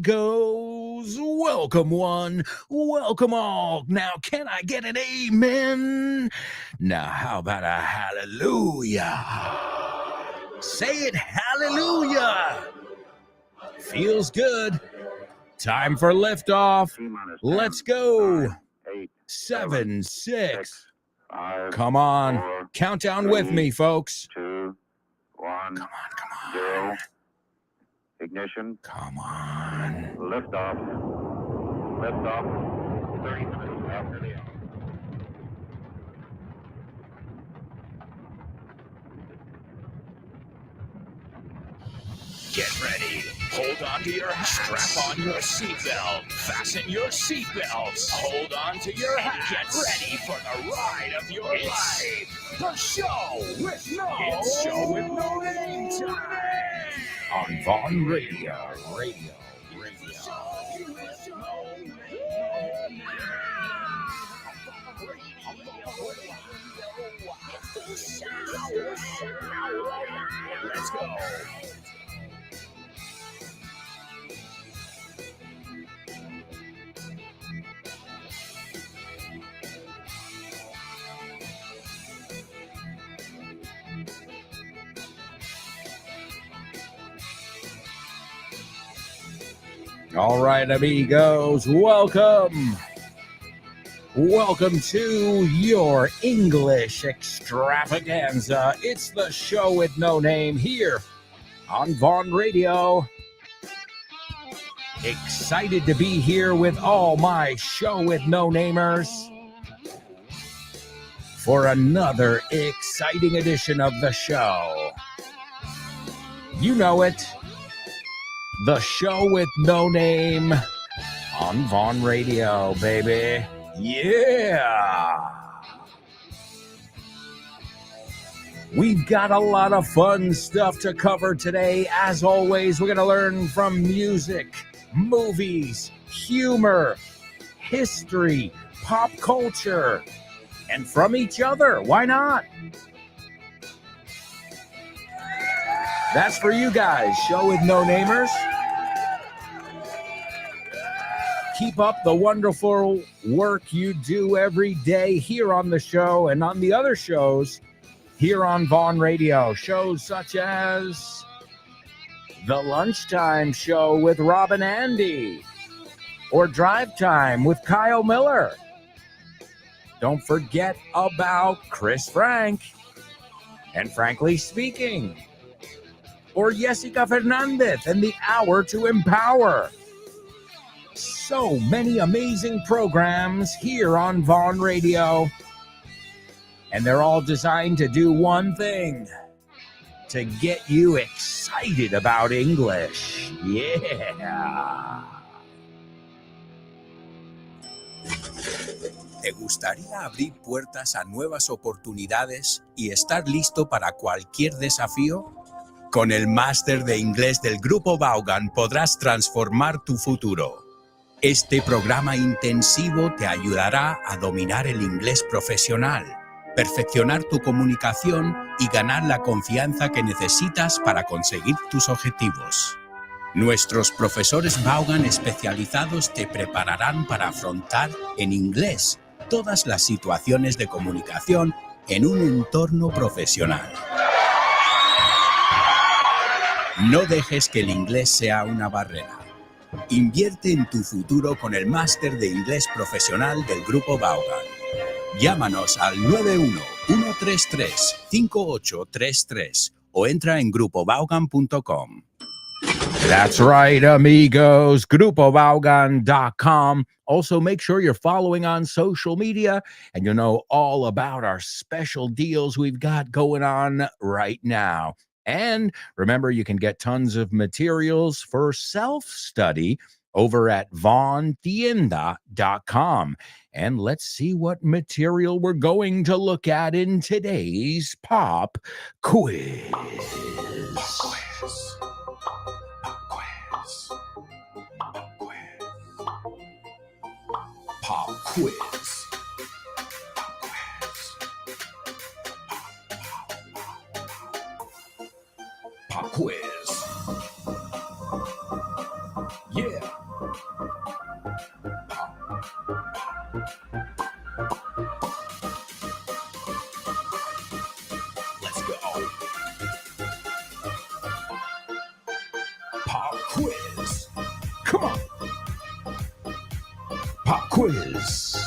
amigos. Welcome one, welcome all. Now, can I get an amen? Now, how about a hallelujah? Say it, hallelujah. Feels good. Time for liftoff. Let's go. 7, 6. Come on. Countdown with me, folks. 2, 1. Come on. 0. Ignition. Come on. Liftoff. 30 minutes after the hour. Get ready. Hold on to your hat. Strap on your seatbelt. Fasten your seatbelts. Hold on to your hat. Get ready for the ride of your life. The show with no name time. On Vaughn Radio. Let's go. All right, amigos, welcome. Welcome to your English extravaganza. It's the show with no name here on Vaughn Radio. Excited to be here with all my show with no namers for another exciting edition of the show. You know it. The show with no name on Vaughn Radio, baby. Yeah! We've got a lot of fun stuff to cover today. As always, we're going to learn from music, movies, humor, history, pop culture, and from each other. Why not? That's for you guys, show with no namers. Keep up the wonderful work you do every day here on the show and on the other shows here on Vaughn Radio. Shows such as The Lunchtime Show with Rob and Andy, or Drive Time with Kyle Miller. Don't forget about Chris Frank and Frankly Speaking, or Jessica Fernandez and The Hour to Empower. So many amazing programs here on Vaughn Radio. And they're all designed to do one thing: to get you excited about English. Yeah. ¿Te gustaría abrir puertas a nuevas oportunidades y estar listo para cualquier desafío? Con el máster de inglés del Grupo Vaughan podrás transformar tu futuro. Este programa intensivo te ayudará a dominar el inglés profesional, perfeccionar tu comunicación y ganar la confianza que necesitas para conseguir tus objetivos. Nuestros profesores Vaughan especializados te prepararán para afrontar en inglés todas las situaciones de comunicación en un entorno profesional. No dejes que el inglés sea una barrera. Invierte en tu futuro con el máster de inglés profesional del Grupo Vaughan. Llámanos al 91-133-5833 o entra en grupovaughan.com. That's right, amigos. GrupoVaughan.com. Also, make sure you're following on social media and you'll know all about our special deals we've got going on right now. And remember, you can get tons of materials for self-study over at vaughntienda.com. And let's see what material we're going to look at in today's pop quiz. Pop quiz. Pop quiz. Yeah. Let's go. Pop quiz. Come on. Pop quiz.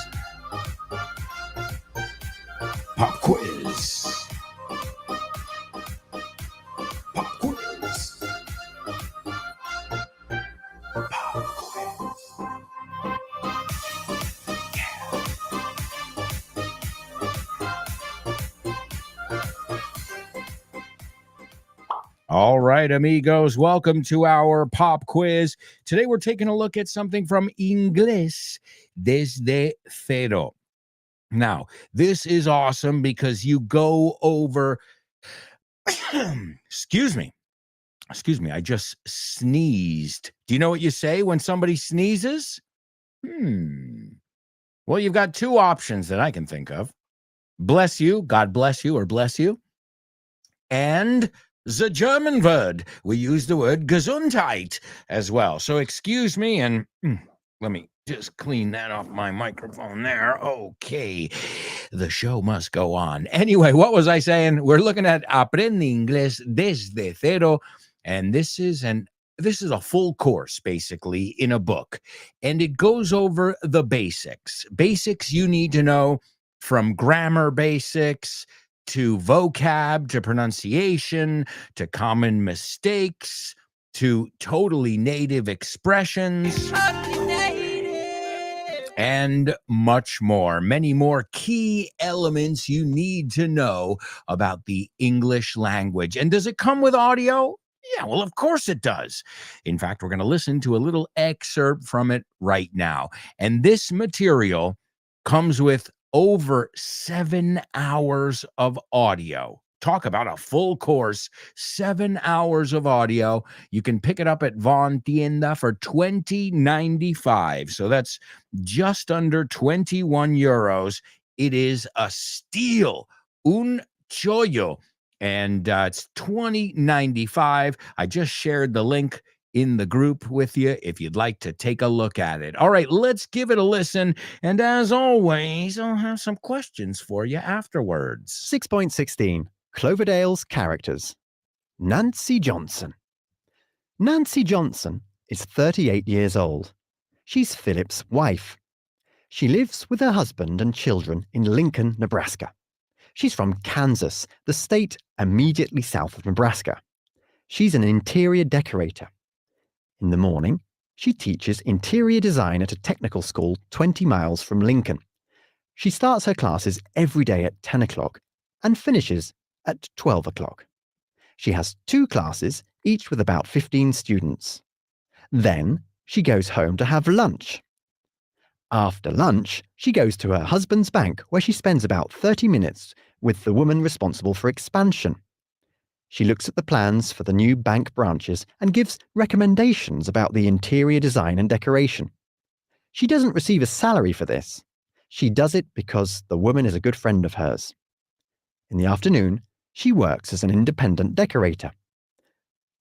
Pop quiz. Pop quiz. Pop quiz. All right, amigos, welcome to our pop quiz. Today we're taking a look at something from Inglés desde cero. Now, this is awesome because you go over, excuse me, I just sneezed. Do you know what you say when somebody sneezes? Well, you've got two options that I can think of. Bless you, God bless you, or bless you. And the German word, we use the word Gesundheit as well. So excuse me, and let me just clean that off my microphone there. Okay, the show must go on. Anyway, what was I saying? We're looking at Aprende Inglés desde cero, and this is a full course, basically, in a book, and it goes over the basics you need to know, from grammar basics to vocab, to pronunciation, to common mistakes, to totally native expressions, and much more. Many more key elements you need to know about the English language. And does it come with audio? Yeah, well, of course it does. In fact, we're going to listen to a little excerpt from it right now. And this material comes with over 7 hours of audio. Talk about a full course, 7 hours of audio. You can pick it up at Von Tienda for $20.95. So that's just under 21 euros. It is a steal. Un chollo. And it's $20.95. I just shared the link in the group with you if you'd like to take a look at it. All right, let's give it a listen. And as always, I'll have some questions for you afterwards. 6.16 Cloverdale's characters. Nancy Johnson. Nancy Johnson is 38 years old. She's Philip's wife. She lives with her husband and children in Lincoln, Nebraska. She's from Kansas, the state immediately south of Nebraska. She's an interior decorator. In the morning, she teaches interior design at a technical school 20 miles from Lincoln. She starts her classes every day at 10 o'clock and finishes at 12 o'clock. She has 2 classes, each with about 15 students. Then she goes home to have lunch. After lunch, she goes to her husband's bank, where she spends about 30 minutes with the woman responsible for expansion. She looks at the plans for the new bank branches and gives recommendations about the interior design and decoration. She doesn't receive a salary for this. She does it because the woman is a good friend of hers. In the afternoon, she works as an independent decorator.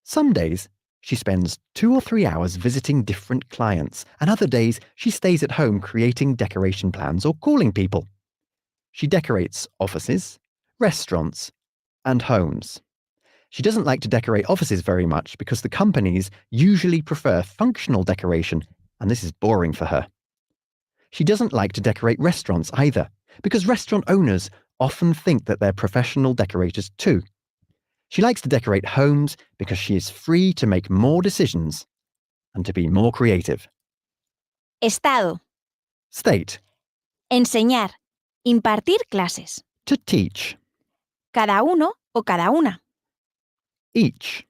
Some days, she spends 2 or 3 hours visiting different clients, and other days she stays at home creating decoration plans or calling people. She decorates offices, restaurants, and homes. She doesn't like to decorate offices very much because the companies usually prefer functional decoration, and this is boring for her. She doesn't like to decorate restaurants either, because restaurant owners often think that they're professional decorators too. She likes to decorate homes because she is free to make more decisions and to be more creative. Estado. State. Enseñar. Impartir clases. To teach. Cada uno o cada una. Each.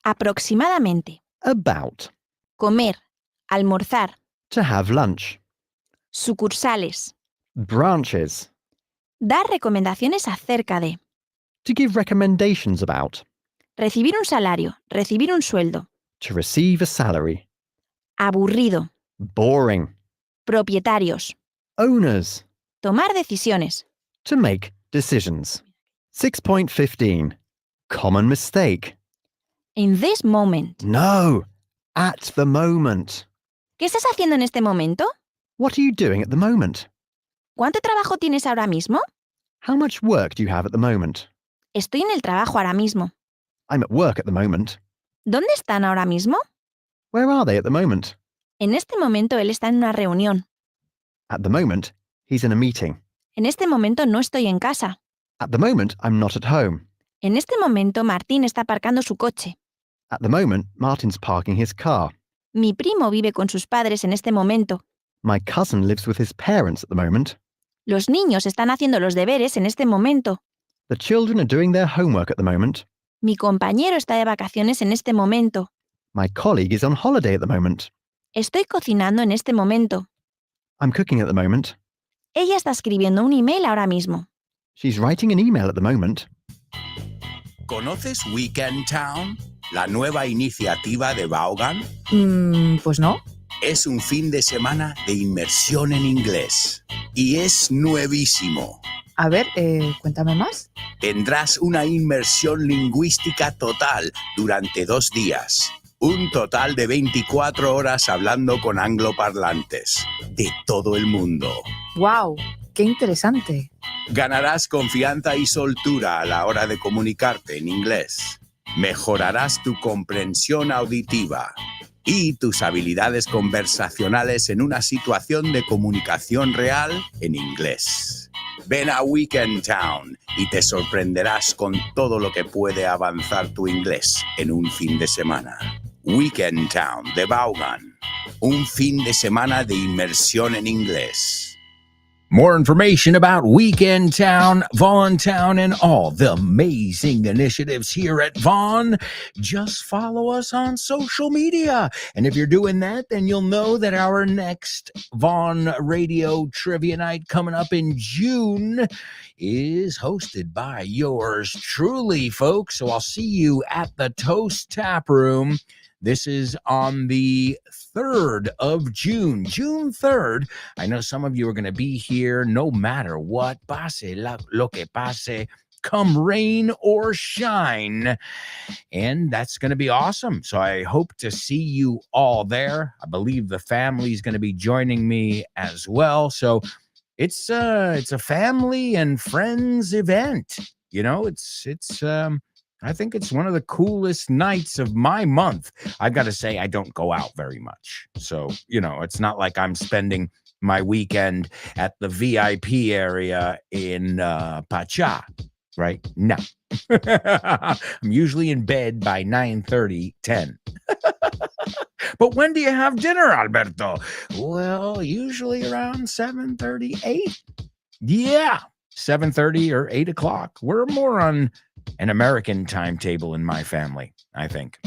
Aproximadamente. About. Comer. Almorzar. To have lunch. Sucursales. Branches. Dar recomendaciones acerca de. To give recommendations about. Recibir un salario. Recibir un sueldo. To receive a salary. Aburrido. Boring. Propietarios. Owners. Tomar decisiones. To make decisions. 6.15 Common mistake. In this moment. No, at the moment. ¿Qué estás haciendo en este momento? What are you doing at the moment? ¿Cuánto trabajo tienes ahora mismo? How much work do you have at the moment? Estoy en el trabajo ahora mismo. I'm at work at the moment. ¿Dónde están ahora mismo? Where are they at the moment? En este momento él está en una reunión. At the moment, he's in a meeting. En este momento no estoy en casa. At the moment, I'm not at home. En este momento Martín está aparcando su coche. At the moment, Martin's parking his car. Mi primo vive con sus padres en este momento. My cousin lives with his parents at the moment. Los niños están haciendo los deberes en este momento. The children are doing their homework at the moment. Mi compañero está de vacaciones en este momento. My colleague is on holiday at the moment. Estoy cocinando en este momento. I'm cooking at the moment. Ella está escribiendo un email ahora mismo. She's writing an email at the moment. ¿Conoces Weekend Town? La nueva iniciativa de Vaughan. Pues no. Es un fin de semana de inmersión en inglés. Y es nuevísimo. A ver, cuéntame más. Tendrás una inmersión lingüística total durante 2 días. Un total de 24 horas hablando con angloparlantes de todo el mundo. ¡Wow! ¡Qué interesante! Ganarás confianza y soltura a la hora de comunicarte en inglés. Mejorarás tu comprensión auditiva y tus habilidades conversacionales en una situación de comunicación real en inglés. Ven a Weekend Town y te sorprenderás con todo lo que puede avanzar tu inglés en un fin de semana. Weekend Town de Vaughan. Un fin de semana de inmersión en inglés. More information about Weekend Town, Vaughn Town, and all the amazing initiatives here at Vaughn, just follow us on social media. And if you're doing that, then you'll know that our next Vaughn Radio Trivia Night coming up in June is hosted by yours truly, folks. So I'll see you at the Toast Tap Room. This is on the 3rd of June, June 3rd. I know some of you are going to be here no matter what. Pase lo que pase, come rain or shine. And that's going to be awesome. So I hope to see you all there. I believe the family is going to be joining me as well. So it's a family and friends event. You know, I think it's one of the coolest nights of my month. I've got to say, I don't go out very much. So, you know, it's not like I'm spending my weekend at the VIP area in Pacha, right? No. I'm usually in bed by 9:30, 10. But when do you have dinner, Alberto? Well, usually around 7:30, 8. Yeah, 7:30 or 8 o'clock. We're more on an American timetable in my family, I think.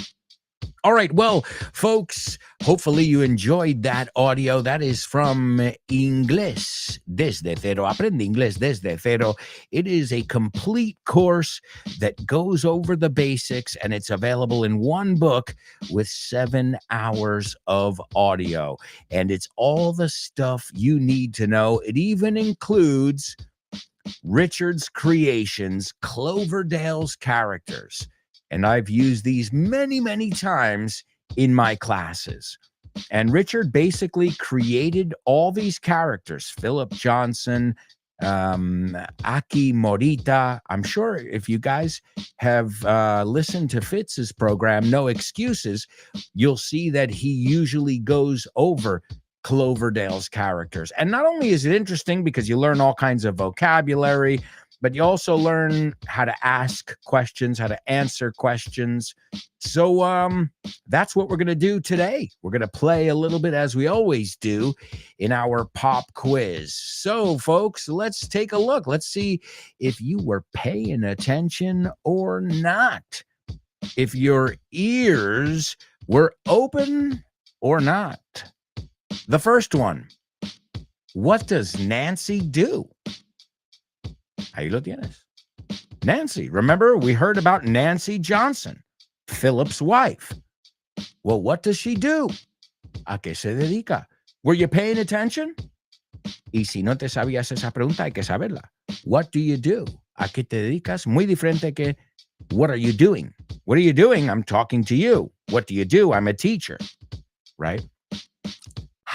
All right, well, folks, hopefully you enjoyed that audio. That is from Inglés Desde Cero. Aprende Inglés Desde Cero. It is a complete course that goes over the basics, and it's available in one book with 7 hours of audio. And it's all the stuff you need to know. It even includes Richard's creations, Cloverdale's characters. And I've used these many, many times in my classes. And Richard basically created all these characters, Philip Johnson, Aki Morita. I'm sure if you guys have listened to Fitz's program, No Excuses, you'll see that he usually goes over Cloverdale's characters. And not only is it interesting because you learn all kinds of vocabulary, but you also learn how to ask questions, how to answer questions. So that's what we're going to do today. We're going to play a little bit as we always do in our pop quiz. So, folks, let's take a look. Let's see if you were paying attention or not. If your ears were open or not. The first one, what does Nancy do? Ahí lo tienes. Nancy. Remember, we heard about Nancy Johnson, Philip's wife. Well, what does she do? ¿A qué se dedica? Were you paying attention? Y si no te sabías esa pregunta, hay que saberla. What do you do? ¿A qué te dedicas? Muy diferente que, what are you doing? What are you doing? I'm talking to you. What do you do? I'm a teacher, right?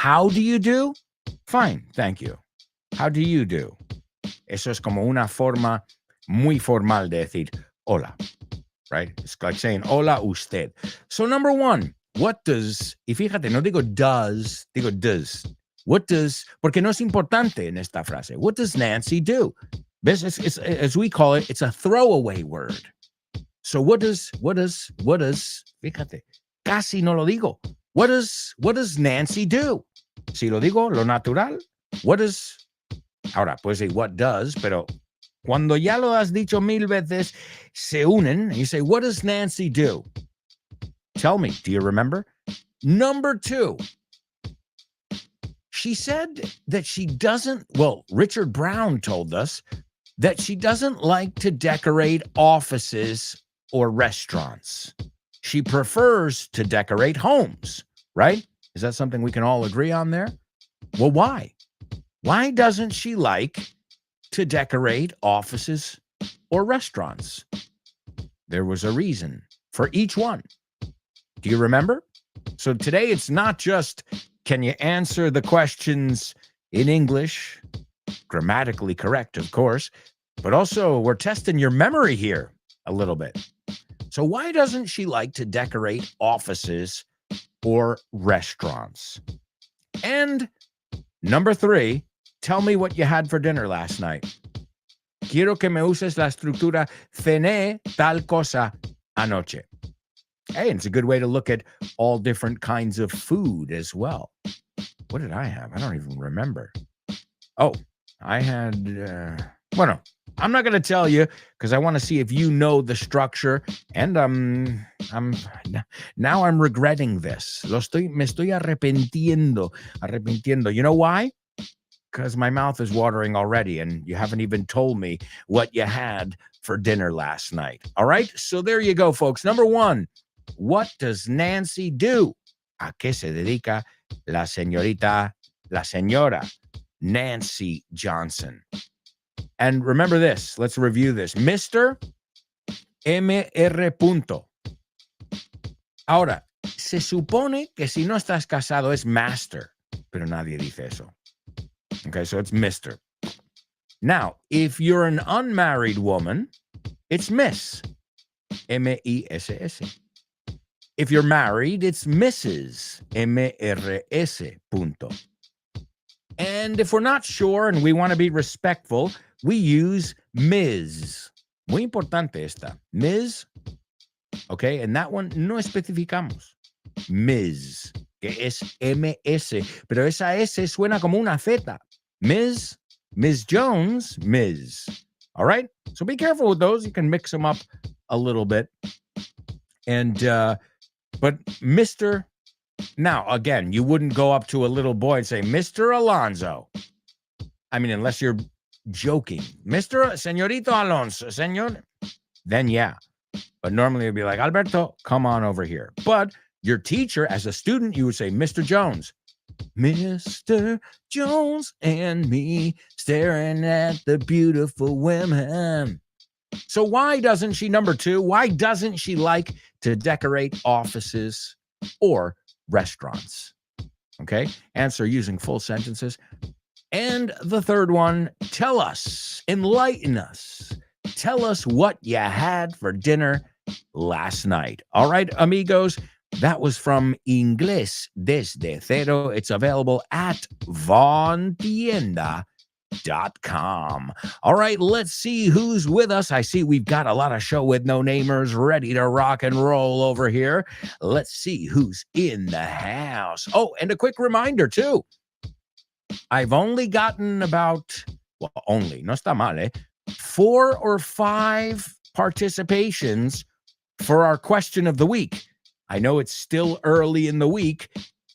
How do you do? Fine, thank you. How do you do? Eso es como una forma muy formal de decir hola, right? It's like saying hola usted. So number one, what does, y fíjate, no digo does, digo does. What does, porque no es importante en esta frase. What does Nancy do? ¿Ves? It's, as we call it, it's a throwaway word. So what does, fíjate, casi no lo digo. What does Nancy do? Si lo digo, lo natural, what does, ahora, puedes decir what does, pero cuando ya lo has dicho mil veces, se unen, and you say, what does Nancy do? Tell me, do you remember? Number two, she said that she doesn't, well, Richard Brown told us that she doesn't like to decorate offices or restaurants. She prefers to decorate homes, right? Is that something we can all agree on there? Well, why? Why doesn't she like to decorate offices or restaurants? There was a reason for each one. Do you remember? So today it's not just, can you answer the questions in English, grammatically correct, of course, but also we're testing your memory here a little bit. So why doesn't she like to decorate offices or restaurants? And number three, tell me what you had for dinner last night. Quiero que me uses la estructura cené tal cosa anoche. Hey, and it's a good way to look at all different kinds of food as well. What did I have? I don't even remember. Oh, I had, bueno, I'm not going to tell you because I want to see if you know the structure, and now I'm regretting this. Me estoy arrepintiendo. You know why? Because my mouth is watering already, and you haven't even told me what you had for dinner last night. All right? So there you go, folks. Number one, what does Nancy do? ¿A qué se dedica la señorita, la señora Nancy Johnson? And remember this. Let's review this. Mr. Mr. Punto. Ahora, se supone que si no estás casado es master, pero nadie dice eso. Okay, so it's Mr. Now, if you're an unmarried woman, it's Miss. M-I-S-S. If you're married, it's Mrs. M-R-S. Punto. And if we're not sure and we want to be respectful, we use Ms. Muy importante esta. Ms. Okay, and that one no especificamos. Ms. Que es M-S. Pero esa S suena como una Z. Ms. Jones, Ms. All right? So be careful with those. You can mix them up a little bit. And, but Mr. Now, again, you wouldn't go up to a little boy and say, Mr. Alonso. I mean, unless you're joking. Señorito Alonso, señor. Then, yeah. But normally it'd be like, Alberto, come on over here. But your teacher, as a student, you would say, Mr. Jones. Mr. Jones and me staring at the beautiful women. So why doesn't she, number two, why doesn't she like to decorate offices or restaurants? Okay, answer using full sentences. And the third one, tell us, enlighten us. Tell us what you had for dinner last night. All right, amigos, that was from Inglés Desde Cero. It's available at vontienda.com. All right, let's see who's with us. I see we've got a lot of show with no namers ready to rock and roll over here. Let's see who's in the house. Oh, and a quick reminder too. I've only gotten about, well, only, no está mal, 4 or 5 participations for our question of the week. I know it's still early in the week,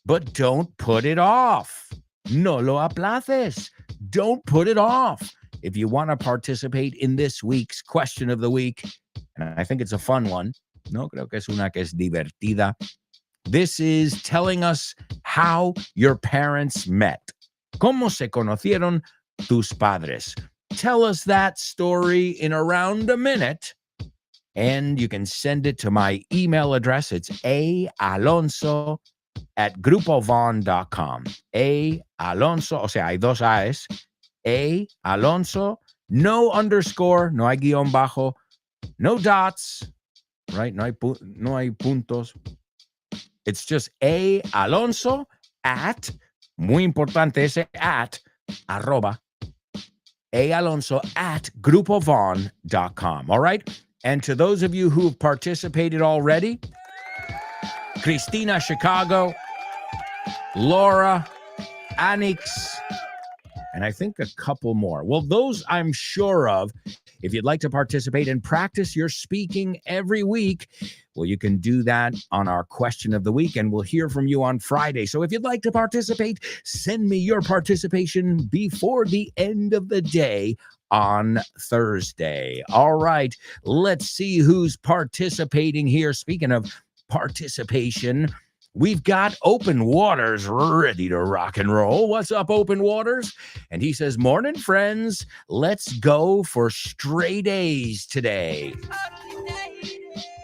but don't put it off. No lo aplaces. Don't put it off. If you want to participate in this week's question of the week, and I think it's a fun one, no creo que es una que es divertida. This is telling us how your parents met. ¿Cómo se conocieron tus padres? Tell us that story in around a minute, and you can send it to my email address. It's alonso at grupovon.com. A Alonso, o sea, hay dos A's. A Alonso, no underscore, no hay guión bajo, no dots, right? No hay puntos. It's just A Alonso at, muy importante ese at, arroba, A Alonso at grupovon.com. All right? And to those of you who've participated already, Christina Chicago, Laura, Anix, and I think a couple more. Well, those I'm sure of. If you'd like to participate and practice your speaking every week, well, you can do that on our question of the week, and we'll hear from you on Friday. So if you'd like to participate, send me your participation before the end of the day on Thursday. All right, let's see who's participating here. Speaking of participation, we've got Open Waters ready to rock and roll. What's up, Open Waters? And he says, morning, friends. Let's go for straight A's today.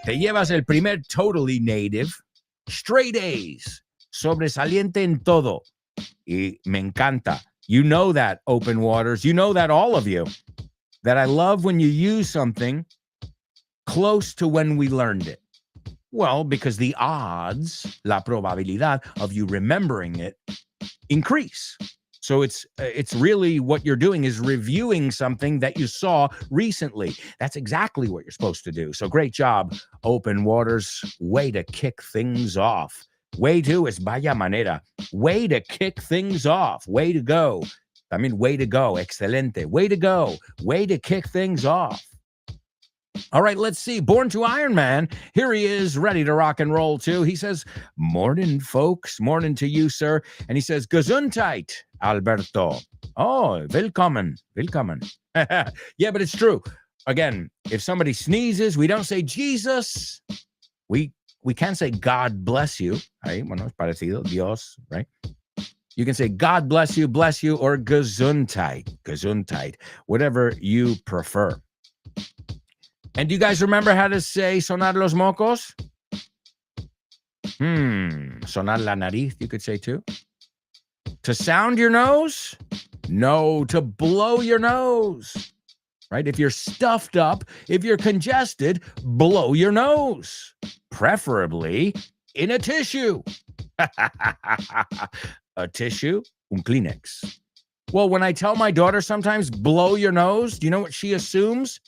Te llevas el primer totally native. Straight A's. Sobresaliente en todo. Y me encanta. You know that, Open Waters. You know that, all of you. That I love when you use something close to when we learned it. Well, because the odds, la probabilidad of you remembering it increase. So it's really what you're doing is reviewing something that you saw recently. That's exactly what you're supposed to do. So great job, Open Waters. Way to kick things off. Way to es vaya manera. Way to kick things off. Way to go. I mean, way to go. Excelente. Way to go. Way to kick things off. All right, let's see. Born to Iron Man. Here he is, ready to rock and roll, too. He says, morning, folks. Morning to you, sir. And he says, Gesundheit, Alberto. Oh, willkommen. Willkommen. Yeah, but it's true. Again, if somebody sneezes, we don't say Jesus. We can't say God bless you. Right? Bueno, es parecido. Dios, right? You can say God bless you, or Gesundheit. Gesundheit. Whatever you prefer. And do you guys remember how to say sonar los mocos? Sonar la nariz, you could say too. To sound your nose? No, to blow your nose. Right? If you're stuffed up, if you're congested, blow your nose. Preferably in a tissue. A tissue? Un Kleenex. Well, when I tell my daughter sometimes blow your nose, do you know what she assumes?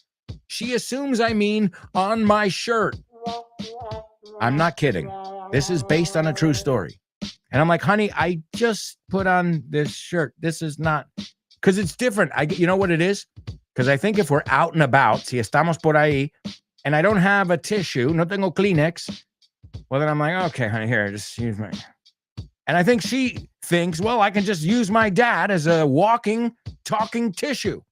She assumes I mean on my shirt. I'm not kidding. This is based on a true story. And I'm like, honey, I just put on this shirt. This is not, because it's different. You know what it is? Because I think if we're out and about, si estamos por ahí, and I don't have a tissue, no tengo Kleenex, well, then I'm like, okay, honey, here, just use my. And I think she thinks, well, I can just use my dad as a walking, talking tissue.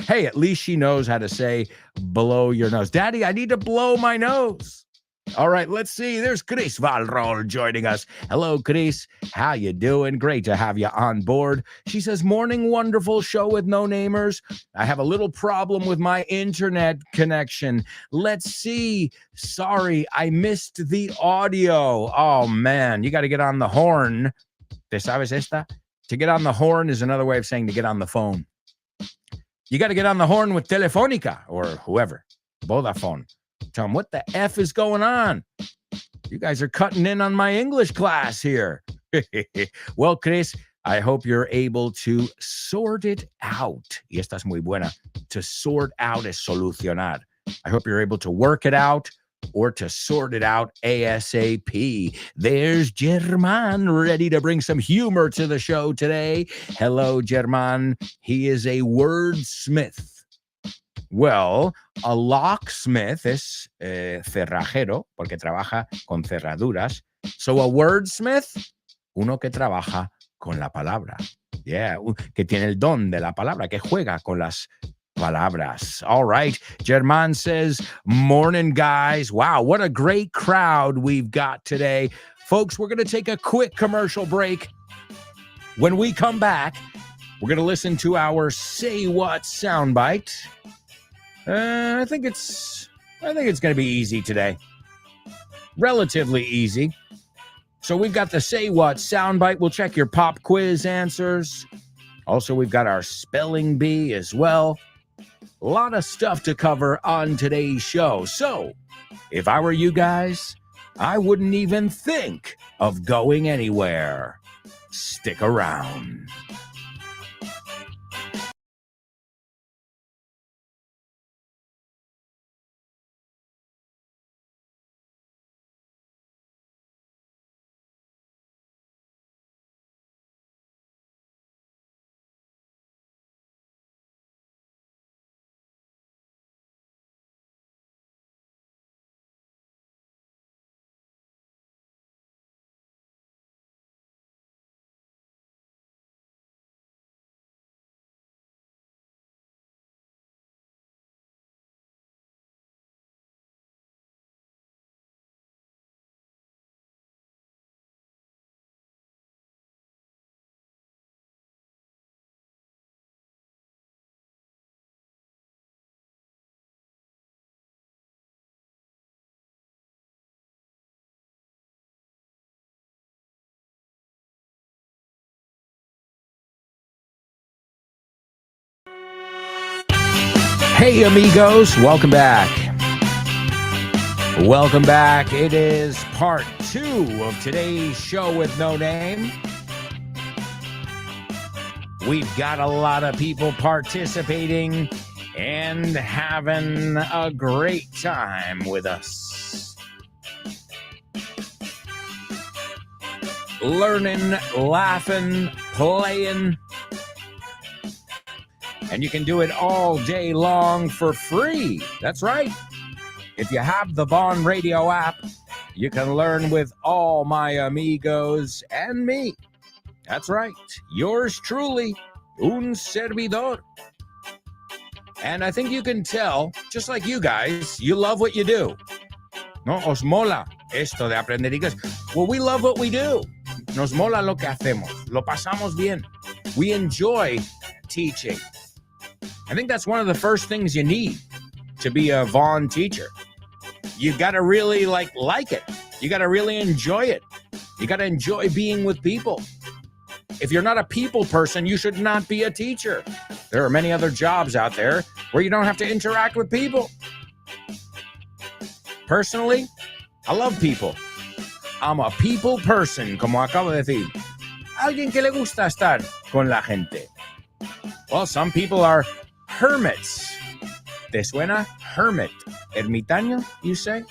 Hey, at least she knows how to say blow your nose. Daddy, I need to blow my nose. All right, let's see. There's Chris Valrol joining us. Hello, Chris. How you doing? Great to have you on board. She says, morning, wonderful show with no-namers. I have a little problem with my internet connection. Let's see. Sorry, I missed the audio. Oh, man, you got to get on the horn. ¿Te sabes esta? To get on the horn is another way of saying to get on the phone. You got to get on the horn with Telefónica or whoever, Vodafone. Tell them, what the F is going on? You guys are cutting in on my English class here. Well, Chris, I hope you're able to sort it out. Y esta es muy buena. To sort out es solucionar. I hope you're able to work it out or to sort it out ASAP. There's German ready to bring some humor to the show today. Hello, German. He is a wordsmith. Well, a locksmith es cerrajero, porque trabaja con cerraduras. So a wordsmith, uno que trabaja con la palabra. Yeah, que tiene el don de la palabra, que juega con las palabras. All right. German says, morning, guys. Wow, what a great crowd we've got today. Folks, we're going to take a quick commercial break. When we come back, we're going to listen to our Say What soundbite. I think it's going to be easy today. relatively easy. So we've got the Say What soundbite. We'll check your pop quiz answers. Also, we've got our spelling bee as well. A lot of stuff to cover on today's show. So, if I were you guys, I wouldn't even think of going anywhere. Stick around. Hey, amigos, welcome back. Welcome back. It is part 2 of today's show with no name. We've got a lot of people participating and having a great time with us. Learning, laughing, playing. And you can do it all day long for free. That's right. If you have the Vaughn Radio app, you can learn with all my amigos and me. That's right. Yours truly, un servidor. And I think you can tell, just like you guys, you love what you do. No, os mola esto de aprender inglés. Well, we love what we do. Nos mola lo que hacemos. Lo pasamos bien. We enjoy teaching. I think that's one of the first things you need to be a Vaughn teacher. You got to really like it. You got to really enjoy it. You got to enjoy being with people. If you're not a people person, you should not be a teacher. There are many other jobs out there where you don't have to interact with people. Personally, I love people. I'm a people person, como acabo de decir. Alguien que le gusta estar con la gente. Well, some people are hermits. ¿Te suena? Hermit. Ermitaño, you say?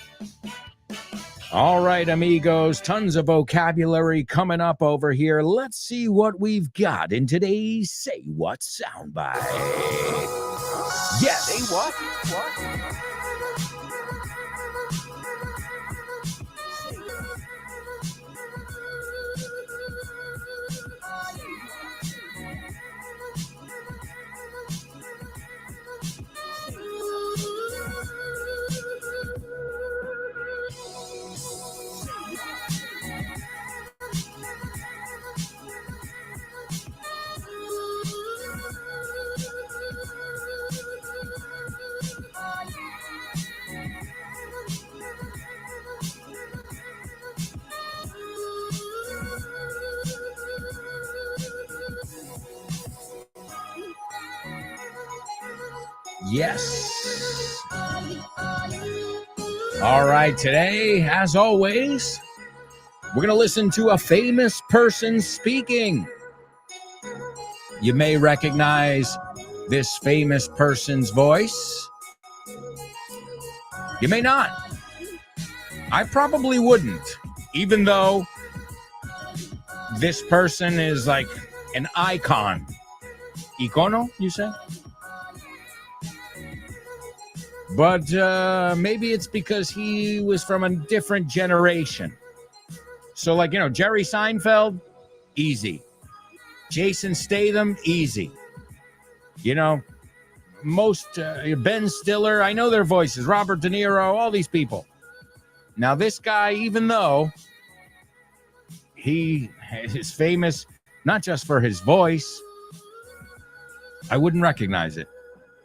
All right, amigos, tons of vocabulary coming up over here. Let's see what we've got in today's Say What soundbite. Yes. Say what? What? Yes. All right, today, as always, we're going to listen to a famous person speaking. You may recognize this famous person's voice. You may not. I probably wouldn't, even though this person is like an icon. Icono, you say? But maybe it's because he was from a different generation. So like, Jerry Seinfeld, easy. Jason Statham, easy. Most Ben Stiller, I know their voices. Robert De Niro, all these people. Now this guy, even though he is famous not just for his voice, I wouldn't recognize it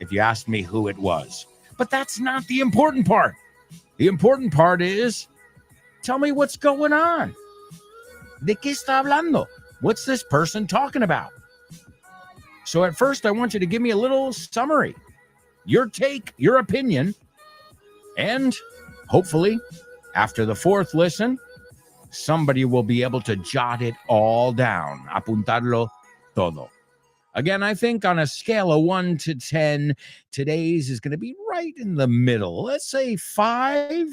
if you asked me who it was. But that's not the important part. The important part is Tell me what's going on. ¿De qué está hablando? What's this person talking about? So at first, I want you to give me a little summary, your take, your opinion, and hopefully, after the fourth listen, somebody will be able to jot it all down, apuntarlo todo. Again, I think on a scale of 1 to 10, today's is going to be right in the middle. Let's say 5,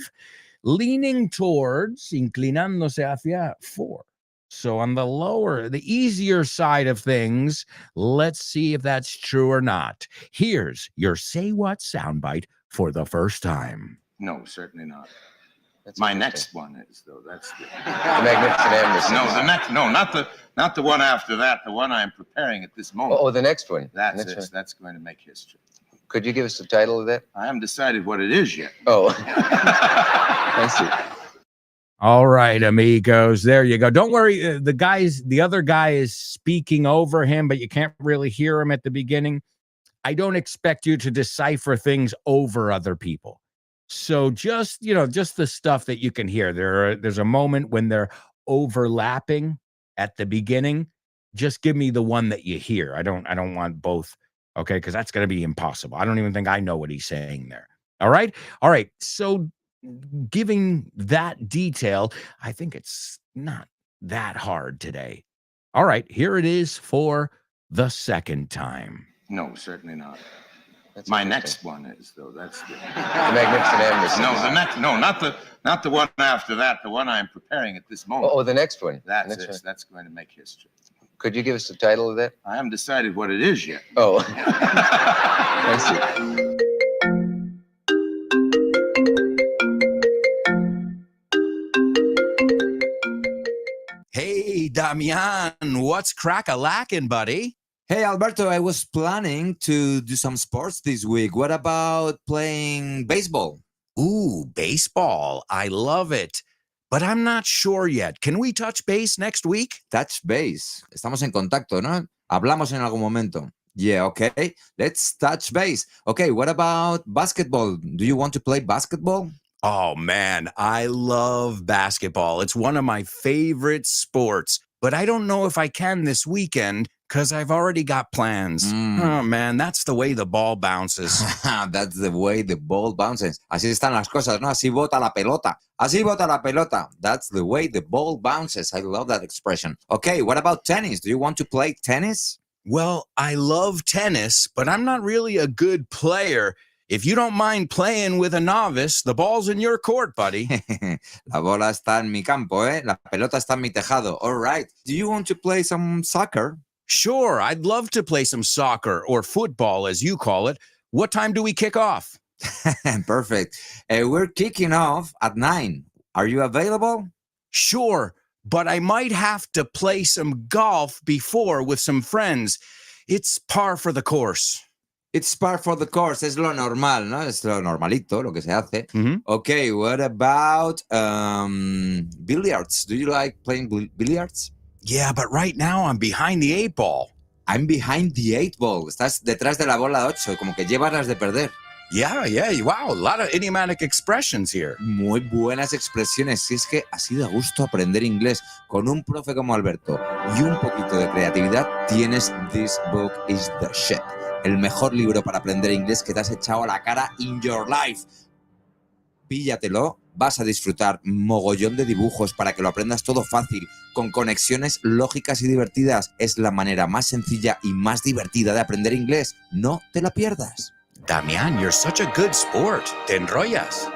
leaning towards, inclinándose hacia 4. So on the lower, the easier side of things, let's see if that's true or not. Here's your Say What soundbite for the first time. No, certainly not. That's My interesting. next one is, though. That's the... The Magnificent Ambersons. No, the next. No, not the one after that. The one I'm preparing at this moment. Oh, the next one. That's Next it. one. That's going to make history. Could you give us the title of that? I haven't decided what it is yet. Oh, I see. All right, amigos, there you go. Don't worry, the other guy is speaking over him, but you can't really hear him at the beginning. I don't expect you to decipher things over other people. So just the stuff that you can hear. There's a moment when they're overlapping at the beginning. Just give me the one that you hear. I don't want both, okay? Because that's going to be impossible. I don't even think I know what he's saying there. All right? So giving that detail, I think it's not that hard today. All right, here it is for the second time. No, certainly not. That's My interesting. next one is, though. That's the... The Magnificent Ambersons. No, the next. No, not the one after that. The one I'm preparing at this moment. Oh, the next one. That's Next it. one. That's going to make history. Could you give us the title of that? I haven't decided what it is yet. Oh, I see. Hey, Damian, what's crack-a-lackin', buddy? Hey, Alberto, I was planning to do some sports this week. What about playing baseball? Ooh, baseball. I love it. But I'm not sure yet. Can we touch base next week? Touch base. Estamos en contacto, ¿no? Hablamos en algún momento. Yeah, okay. Let's touch base. Okay, what about basketball? Do you want to play basketball? Oh, man, I love basketball. It's one of my favorite sports. But I don't know if I can this weekend because I've already got plans. Oh, man, that's the way the ball bounces. That's the way the ball bounces. Así están las cosas, ¿no? Así bota la pelota. Así bota la pelota. That's the way the ball bounces. I love that expression. Okay, what about tennis? Do you want to play tennis? Well, I love tennis, but I'm not really a good player. If you don't mind playing with a novice, the ball's in your court, buddy. La bola está en mi campo, ¿eh? La pelota está en mi tejado. All right. Do you want to play some soccer? Sure, I'd love to play some soccer or football, as you call it. What time do we kick off? Perfect. We're kicking off at 9. Are you available? Sure, but I might have to play some golf before with some friends. It's par for the course. It's par for the course. Es lo normal, ¿no? Es lo normalito, lo que se hace. Mhm. Okay, what about billiards? Do you like playing billiards? Yeah, but right now I'm behind the 8 ball. I'm behind the 8 ball. Estás detrás de la bola 8, como que llevas las de perder. Yeah, wow, a lot of idiomatic expressions here. Muy buenas expresiones. Si es que así da gusto aprender inglés con un profe como Alberto y un poquito de creatividad, tienes This Book is the Shit. El mejor libro para aprender inglés que te has echado a la cara in your life. Píllatelo, vas a disfrutar mogollón de dibujos para que lo aprendas todo fácil, con conexiones lógicas y divertidas. Es la manera más sencilla y más divertida de aprender inglés. No te la pierdas. Damian, you're such a good sport. Te enrollas.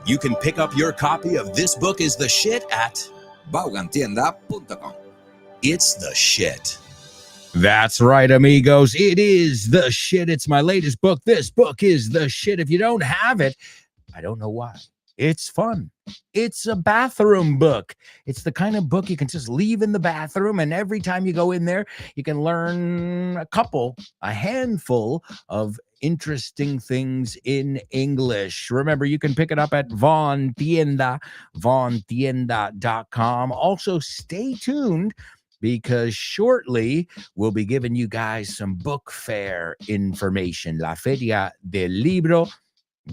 You can pick up your copy of This Book is the Shit at Vaughantienda.com. It's the Shit. That's right, amigos. It is the shit. It's my latest book. This book is the shit. If you don't have it, I don't know why. It's fun. It's a bathroom book. It's the kind of book you can just leave in the bathroom, and every time you go in there, you can learn a handful of interesting things in English. Remember, you can pick it up at vaughantienda.com. Also, stay tuned, because shortly we'll be giving you guys some book fair information. La Feria del Libro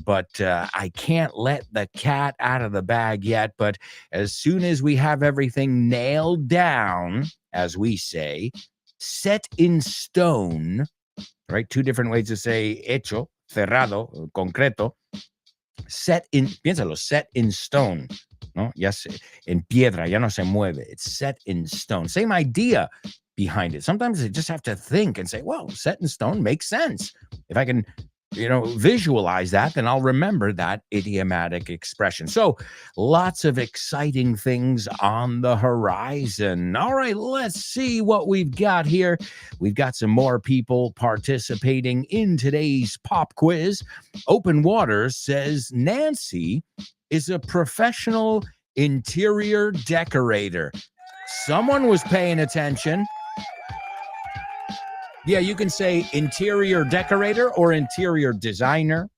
but I can't let the cat out of the bag yet. But as soon as we have everything nailed down, as we say, set in stone, right? Two different ways to say hecho, cerrado, concreto. Piénsalo, set in stone, ¿no? Ya en piedra, ya no se mueve. It's set in stone. Same idea behind it. Sometimes you just have to think and say, well, set in stone makes sense. If I can, visualize that, then I'll remember that idiomatic expression. So lots of exciting things on the horizon. All right, let's see what we've got here. We've got some more people participating in today's pop quiz. Open Waters says Nancy is a professional interior decorator. Someone was paying attention. Yeah, you can say interior decorator or interior designer,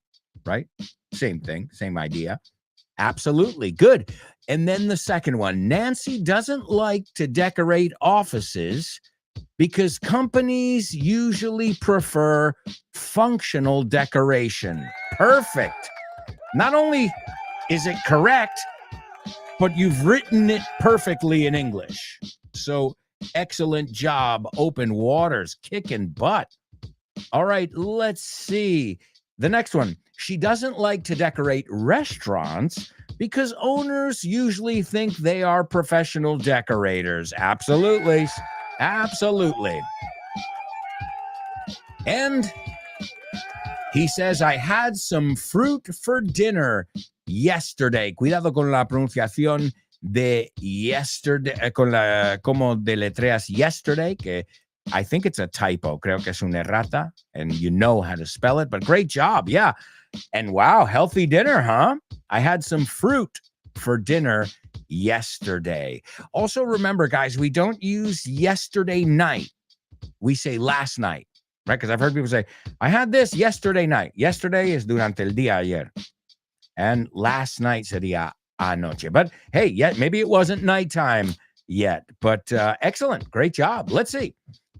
right? Same thing, same idea. Absolutely. Good. And then the second one, Nancy doesn't like to decorate offices because companies usually prefer functional decoration. Perfect. Not only is it correct, but you've written it perfectly in English. So excellent job, Open Waters, kicking butt. All right, let's see. The next one. She doesn't like to decorate restaurants because owners usually think they are professional decorators. Absolutely. Absolutely. And he says, I had some fruit for dinner yesterday. Cuidado con la pronunciación de yesterday, con la como deletreas yesterday, que I think it's a typo. Creo que es una errata, and you know how to spell it, but great job. Yeah. And wow, healthy dinner, huh? I had some fruit for dinner yesterday. Also remember, guys, we don't use yesterday night. We say last night, right? Because I've heard people say, I had this yesterday night. Yesterday is durante el día ayer. And last night sería anoche. But hey, yeah, maybe it wasn't nighttime yet. But excellent. Great job. Let's see.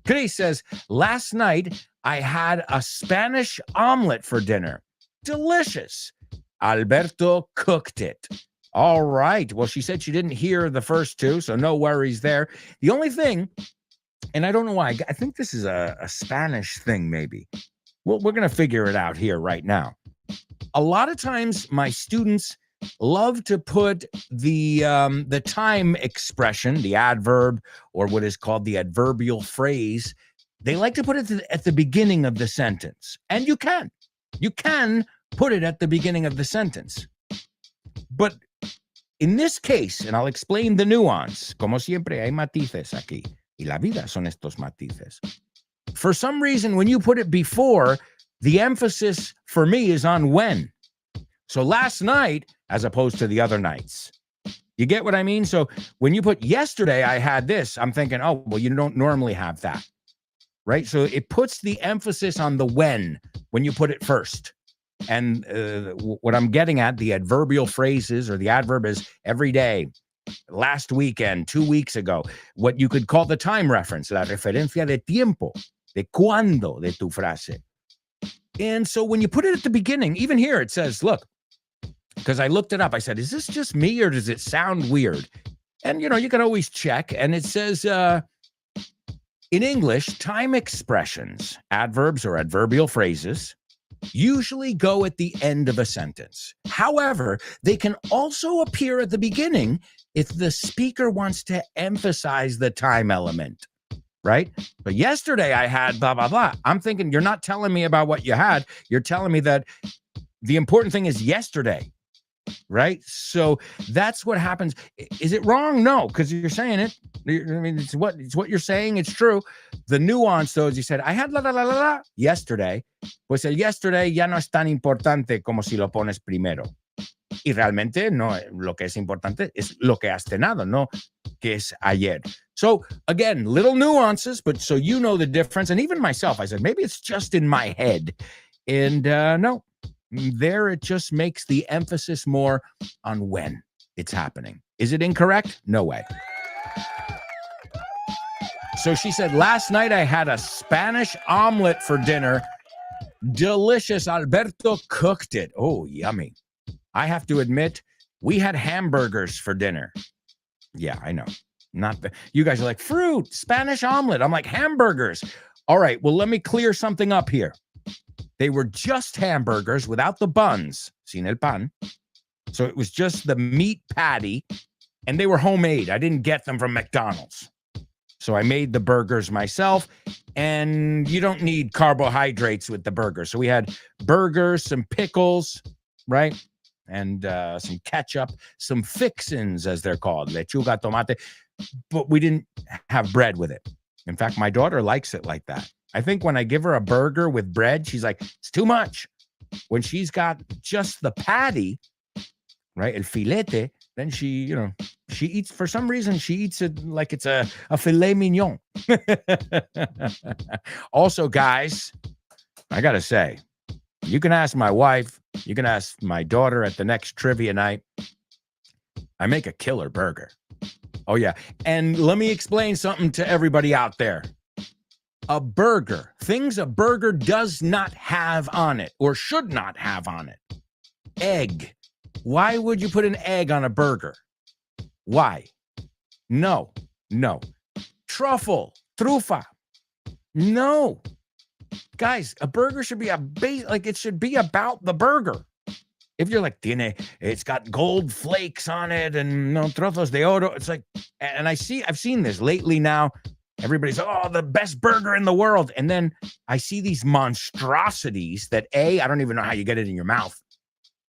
Chris says, last night I had a Spanish omelet for dinner. Delicious. Alberto cooked it. All right. Well, she said she didn't hear the first two, so no worries there. The only thing, and I don't know why, I think this is a Spanish thing maybe. Well, we're going to figure it out here right now. A lot of times my students love to put the time expression, the adverb, or what is called the adverbial phrase. They like to put it at the beginning of the sentence. And you can put it at the beginning of the sentence. But in this case, and I'll explain the nuance, como siempre hay matices aquí, y la vida son estos matices. For some reason, when you put it before, the emphasis for me is on when. So last night, as opposed to the other nights. You get what I mean? So when you put yesterday, I had this, I'm thinking, oh, well, you don't normally have that, right? So it puts the emphasis on the when you put it first. And what I'm getting at, the adverbial phrases or the adverb is every day, last weekend, 2 weeks ago, what you could call the time reference, la referencia de tiempo, de cuándo de tu frase. And so when you put it at the beginning, even here it says, look, because I looked it up, I said, is this just me or does it sound weird? And, you can always check. And it says, in English, time expressions, adverbs or adverbial phrases, usually go at the end of a sentence. However, they can also appear at the beginning if the speaker wants to emphasize the time element, right? But yesterday I had blah, blah, blah. I'm thinking you're not telling me about what you had. You're telling me that the important thing is yesterday, right? So that's what happens. Is it wrong? No, because you're saying it. I mean, it's what you're saying. It's true. The nuance, though, is you said, I had la, la, la, la, la yesterday. Pues el yesterday ya no es tan importante como si lo pones primero. Y realmente no, lo que es importante es lo que has cenado, no que es ayer. So again, little nuances, but so you know the difference. And even myself, I said, maybe it's just in my head. And no, there it just makes the emphasis more on when it's happening. Is it incorrect? No way. So she said, last night I had a Spanish omelet for dinner. Delicious. Alberto cooked it. Oh, yummy. I have to admit, we had hamburgers for dinner. Yeah, I know. You guys are like, fruit, Spanish omelet. I'm like, hamburgers. All right, well, let me clear something up here. They were just hamburgers without the buns, sin el pan. So it was just the meat patty, and they were homemade. I didn't get them from McDonald's. So I made the burgers myself, and you don't need carbohydrates with the burger. So we had burgers, some pickles, right? And some ketchup, some fixins, as they're called, lechuga, tomate. But we didn't have bread with it. In fact, my daughter likes it like that. I think when I give her a burger with bread, she's like, it's too much. When she's got just the patty, right, el filete, then she eats, for some reason, she eats it like it's a filet mignon. Also, guys, I got to say, you can ask my wife, you can ask my daughter at the next trivia night. I make a killer burger. Oh, yeah. And let me explain something to everybody out there. A burger, things a burger does not have on it or should not have on it. Egg. Why would you put an egg on a burger? Why? No. Truffle, trufa. No. Guys, a burger should be it should be about the burger. If you're like, it's got gold flakes on it and no trozos de oro, it's like, and I've seen this lately now. Everybody's, the best burger in the world. And then I see these monstrosities that A, I don't even know how you get it in your mouth.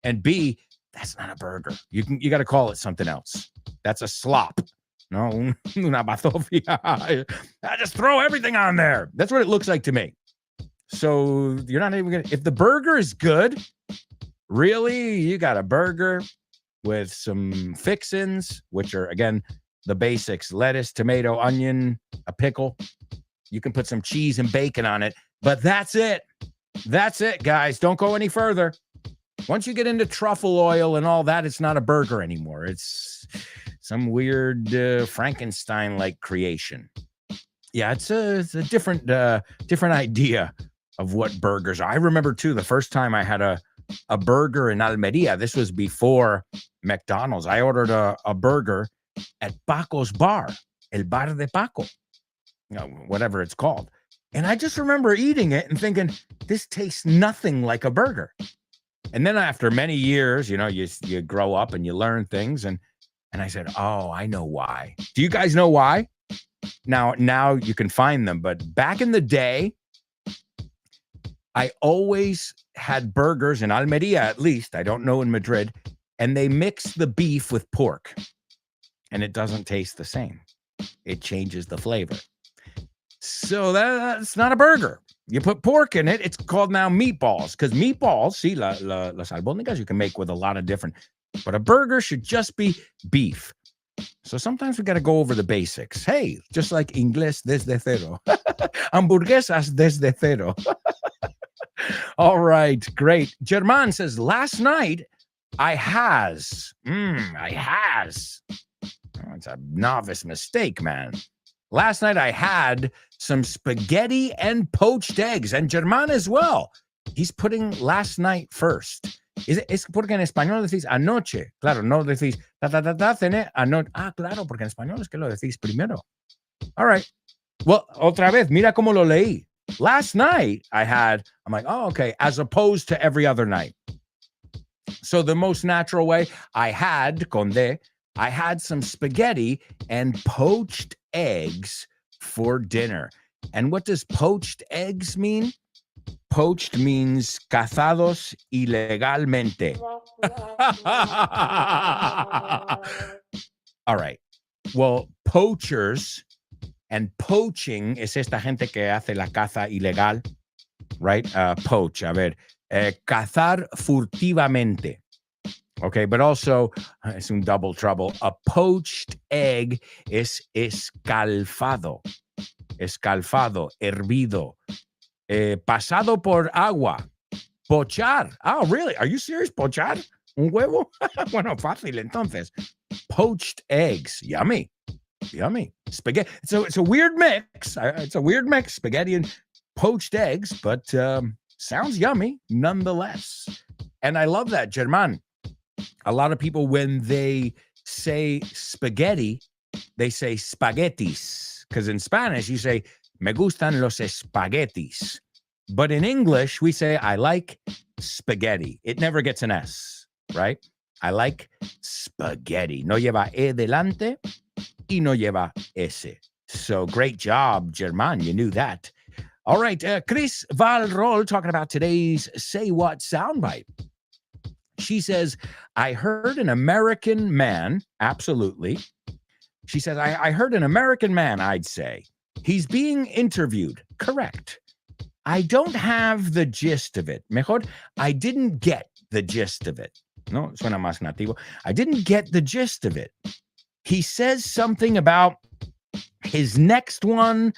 And B, that's not a burger. You got to call it something else. That's a slop. No, una bazofia. I just throw everything on there. That's what it looks like to me. So you're not even going to, if the burger is good, really, you got a burger with some fixins, which are, again, the basics: lettuce, tomato, onion, a pickle. You can put some cheese and bacon on it, but that's it. That's it, guys. Don't go any further. Once you get into truffle oil and all that, it's not a burger anymore. It's some weird Frankenstein-like creation. Yeah, it's a different idea of what burgers are. I remember, too, the first time I had a burger in Almeria. This was before McDonald's. I ordered a burger at Paco's Bar, El Bar de Paco, whatever it's called. And I just remember eating it and thinking, this tastes nothing like a burger. And then after many years, you grow up and you learn things. And I said, oh, I know why. Do you guys know why? Now you can find them. But back in the day, I always had burgers in Almeria, at least. I don't know in Madrid. And they mix the beef with pork. And it doesn't taste the same. It changes the flavor. So that's not a burger. You put pork in it, it's called now meatballs. Because meatballs, see, las albóndigas you can make with a lot of different. But a burger should just be beef. So sometimes we got to go over the basics. Hey, just like inglés desde cero. Hamburguesas desde cero. All right, great. German says, last night I has. Oh, it's a novice mistake, man. Last night I had some spaghetti and poached eggs, and German as well. He's putting last night first. Es porque en español decís anoche. Claro, no decís cené anoche. Ah, claro, porque en español es que lo decís primero. All right. Well, otra vez, mira cómo lo leí. Last night I'm like, oh, okay, as opposed to every other night. So the most natural way, I had some spaghetti and poached eggs for dinner. And what does poached eggs mean? Poached means cazados ilegalmente. All right. Well, poachers and poaching es esta gente que hace la caza ilegal, right? Poach, a ver, cazar furtivamente. Okay, but also, it's un double trouble. A poached egg es escalfado, hervido, pasado por agua, pochar. Oh, really? Are you serious? Pochar? Un huevo? Bueno, fácil, entonces. Poached eggs. Yummy. Spaghetti. So it's a weird mix. Spaghetti and poached eggs, but sounds yummy nonetheless. And I love that, German. A lot of people, when they say spaghetti, they say spaghettis. Because in Spanish, you say, me gustan los espaguetis. But in English, we say, I like spaghetti. It never gets an S, right? I like spaghetti. No lleva E delante y no lleva S. So great job, German. You knew that. All right, Chris Valrol talking about today's Say What soundbite. She says, I heard an American man, absolutely. She says, I heard an American man, I'd say. He's being interviewed. Correct. I don't have the gist of it. Mejor, I didn't get the gist of it. No, suena más nativo. I didn't get the gist of it. He says something about his next one,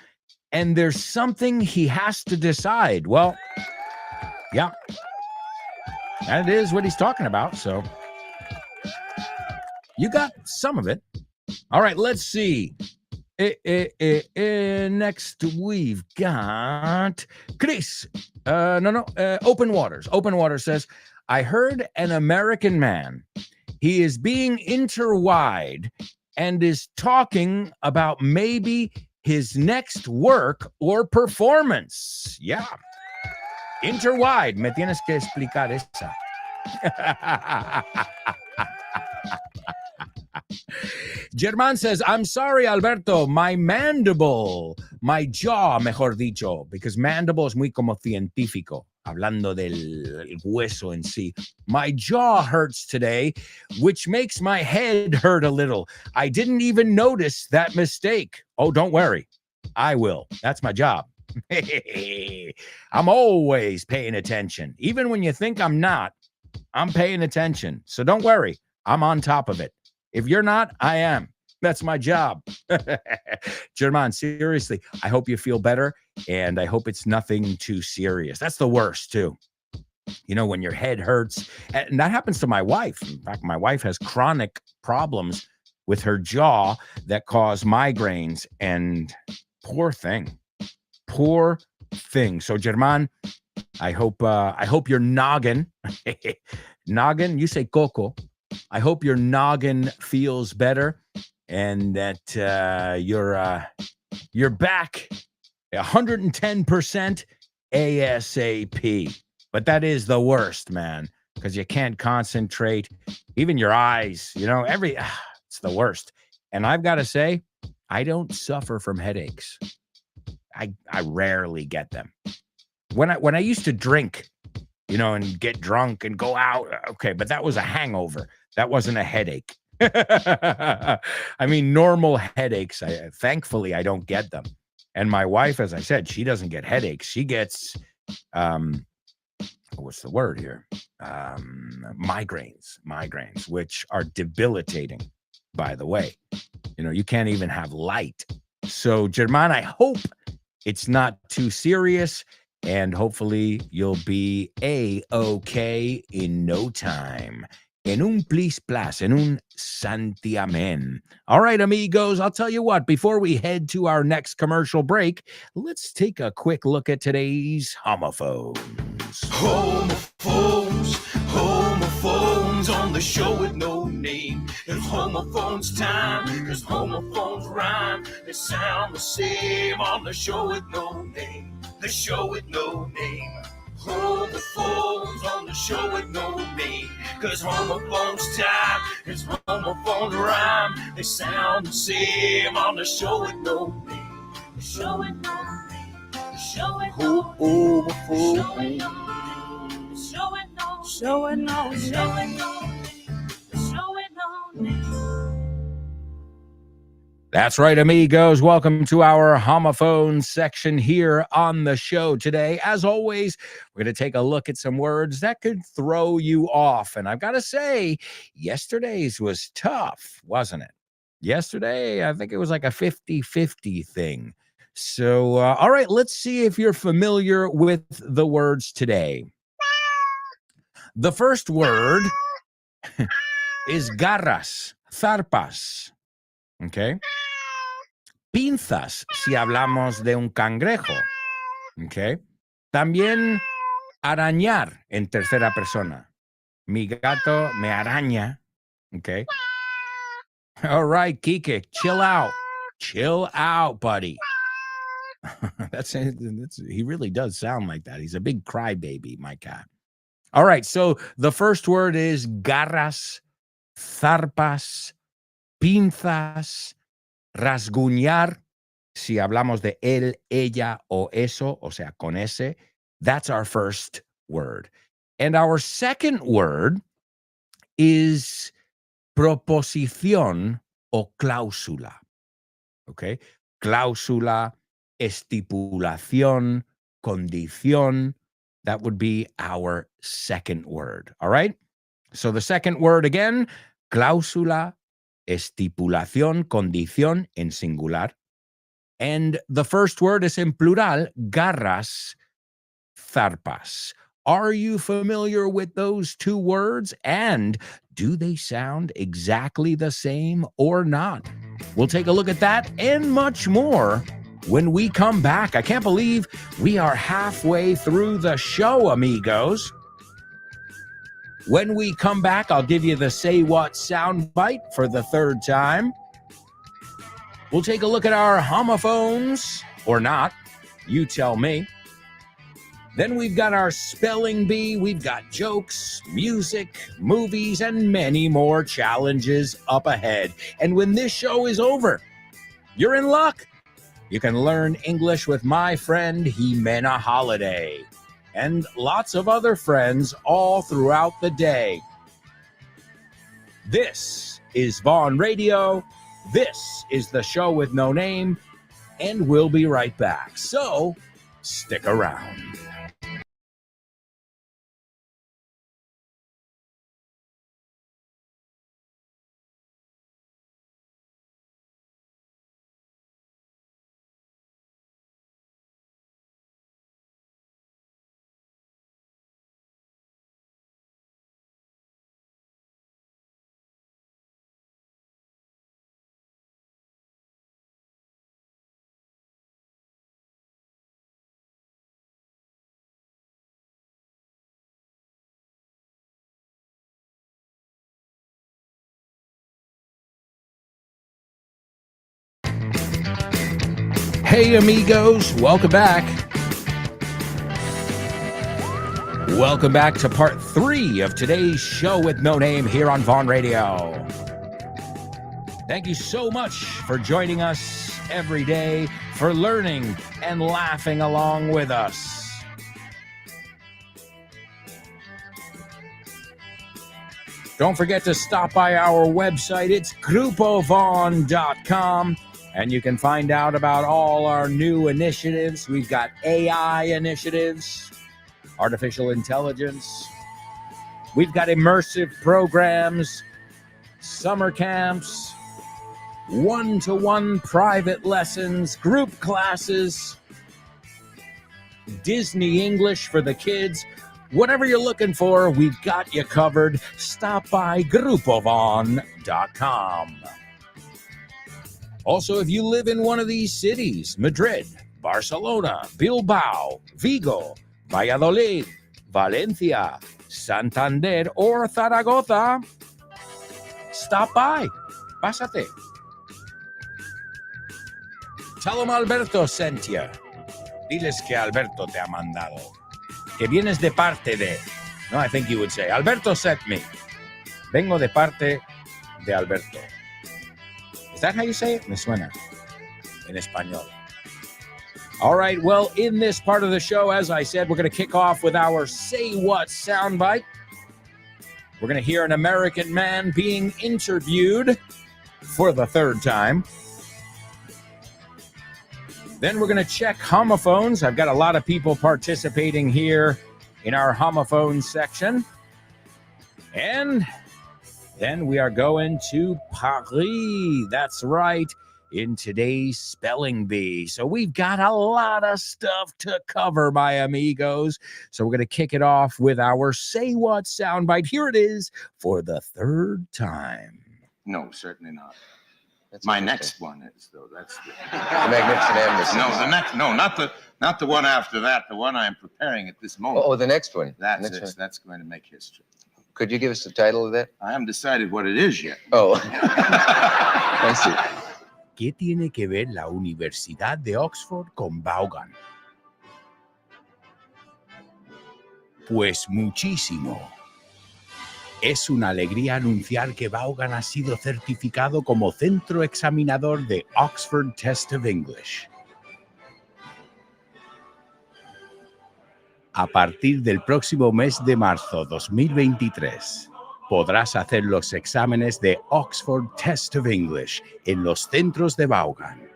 and there's something he has to decide. Well, yeah, that is what he's talking about. So you got some of it. All right, let's see. Next, we've got Chris. Open Waters. Open Waters says, I heard an American man. He is being interwide and is talking about maybe his next work or performance. Yeah. Interwide. Me tienes que explicar esa. Germán says, I'm sorry, Alberto, my mandible, my jaw, mejor dicho, because mandible es muy como científico, hablando del hueso en sí. My jaw hurts today, which makes my head hurt a little. I didn't even notice that mistake. Oh, don't worry. I will. That's my job. I'm always paying attention. Even when you think I'm not, I'm paying attention. So don't worry. I'm on top of it. If you're not, I am. That's my job. German, seriously, I hope you feel better, and I hope it's nothing too serious. That's the worst, too. You know, when your head hurts, and that happens to my wife. In fact, my wife has chronic problems with her jaw that cause migraines, and poor thing. Poor thing. So, German, I hope your noggin, noggin, you say coco. I hope your noggin feels better and that you're back 110% ASAP. But that is the worst, man, because you can't concentrate. Even your eyes, you know, it's the worst. And I've got to say, I don't suffer from headaches. I rarely get them. When I used to drink, you know, and get drunk and go out, okay, but that was a hangover. That wasn't a headache. I mean, normal headaches, thankfully, I don't get them. And my wife, as I said, she doesn't get headaches. She gets, what's the word here? Migraines, which are debilitating, by the way. You know, you can't even have light. So, German, I hope it's not too serious. And hopefully you'll be A-okay in no time. En un plis plas, en un santiamén. All right, amigos, I'll tell you what, before we head to our next commercial break, let's take a quick look at today's homophones. Homophones on the show with no name. It's homophones time, cause homophones rhyme. They sound the same on the show with no name. The show with no name. Homophones on the show with no name. Cause homophones time, it's homophones rhyme. They sound the same on the show with no name. The show with no name. The show with no name. The show with no name. The show with no name. Show with no name. Show with no name. The show with no name. That's right, amigos. Welcome to our homophone section here on the show today. As always, we're going to take a look at some words that could throw you off. And I've got to say, yesterday's was tough, wasn't it? Yesterday, I think it was like a 50-50 thing. So, all right, let's see if you're familiar with the words today. The first word is garras, zarpas. Okay. Pinzas, si hablamos de un cangrejo. Okay. También Arañar en tercera persona. Mi gato me araña. Okay. All right, Kike, chill out. Chill out, buddy. That's he really does sound like that. He's a big crybaby, my cat. All right, so the first word is garras, zarpas, pinzas, rasguñar. Si hablamos de él, ella o eso, o sea, con ese, that's our first word. And our second word is proposición o cláusula. Okay? Cláusula, estipulación, condición. That would be our second word. All right? So the second word again, cláusula, estipulación, condición en singular. And the first word is en plural, garras, zarpas. Are you familiar with those two words? And do they sound exactly the same or not? We'll take a look at that and much more when we come back. I can't believe we are halfway through the show, amigos. When we come back, I'll give you the Say What soundbite for the third time. We'll take a look at our homophones, or not. You tell me. Then we've got our spelling bee, we've got jokes, music, movies, and many more challenges up ahead. And when this show is over, you're in luck. You can learn English with my friend Jimena Holiday and lots of other friends all throughout the day. This is Vaughn Radio. This is the show with no name, and we'll be right back. So stick around. Hey amigos, welcome back. Welcome back to part 3 of today's show with no name here on Vaughn Radio. Thank you so much for joining us every day, for learning and laughing along with us. Don't forget to stop by our website. It's grupovaughn.com. And you can find out about all our new initiatives. We've got AI initiatives, artificial intelligence. We've got immersive programs, summer camps, one-to-one private lessons, group classes, Disney English for the kids. Whatever you're looking for, we've got you covered. Stop by grupovaughn.com. Also, if you live in one of these cities, Madrid, Barcelona, Bilbao, Vigo, Valladolid, Valencia, Santander, or Zaragoza, stop by. Pásate. Tell them Alberto sent you. Diles que Alberto te ha mandado. Que vienes de parte de. No, I think you would say, Alberto sent me. Vengo de parte de Alberto. Is that how you say it? Me suena. En español. All right, well, in this part of the show, as I said, we're going to kick off with our Say What soundbite. We're going to hear an American man being interviewed for the third time. Then we're going to check homophones. I've got a lot of people participating here in our homophones section. And then we are going to Paris. That's right, in today's Spelling Bee. So we've got a lot of stuff to cover, my amigos. So we're going to kick it off with our Say What soundbite. Here it is for the third time. No, certainly not. That's My interesting. next one is, though. That's the The Magnificent Amnesty. no, the next. No, not the one after that. The one I'm preparing at this moment. Oh, the next one. That's Next it. one. That's going to make history. Could you give us the title of that? I haven't decided what it is yet. Oh, I see. ¿Qué tiene que ver la Universidad de Oxford con Vaughan? Pues muchísimo. Es una alegría anunciar que Vaughan ha sido certificado como centro examinador de Oxford Test of English. A partir del próximo mes de marzo 2023, podrás hacer los exámenes de Oxford Test of English en los centros de Vaughan.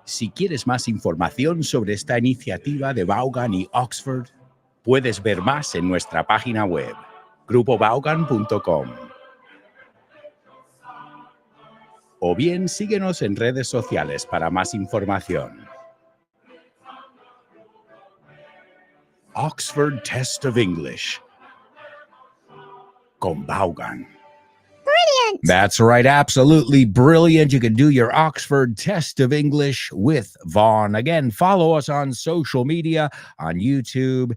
Si quieres más información sobre esta iniciativa de Vaughan y Oxford, puedes ver más en nuestra página web, grupovaughan.com. O bien síguenos en redes sociales para más información. Oxford Test of English con Vaughan. Brilliant! That's right, absolutely brilliant. You can do your Oxford Test of English with Vaughn. Again, follow us on social media, on YouTube,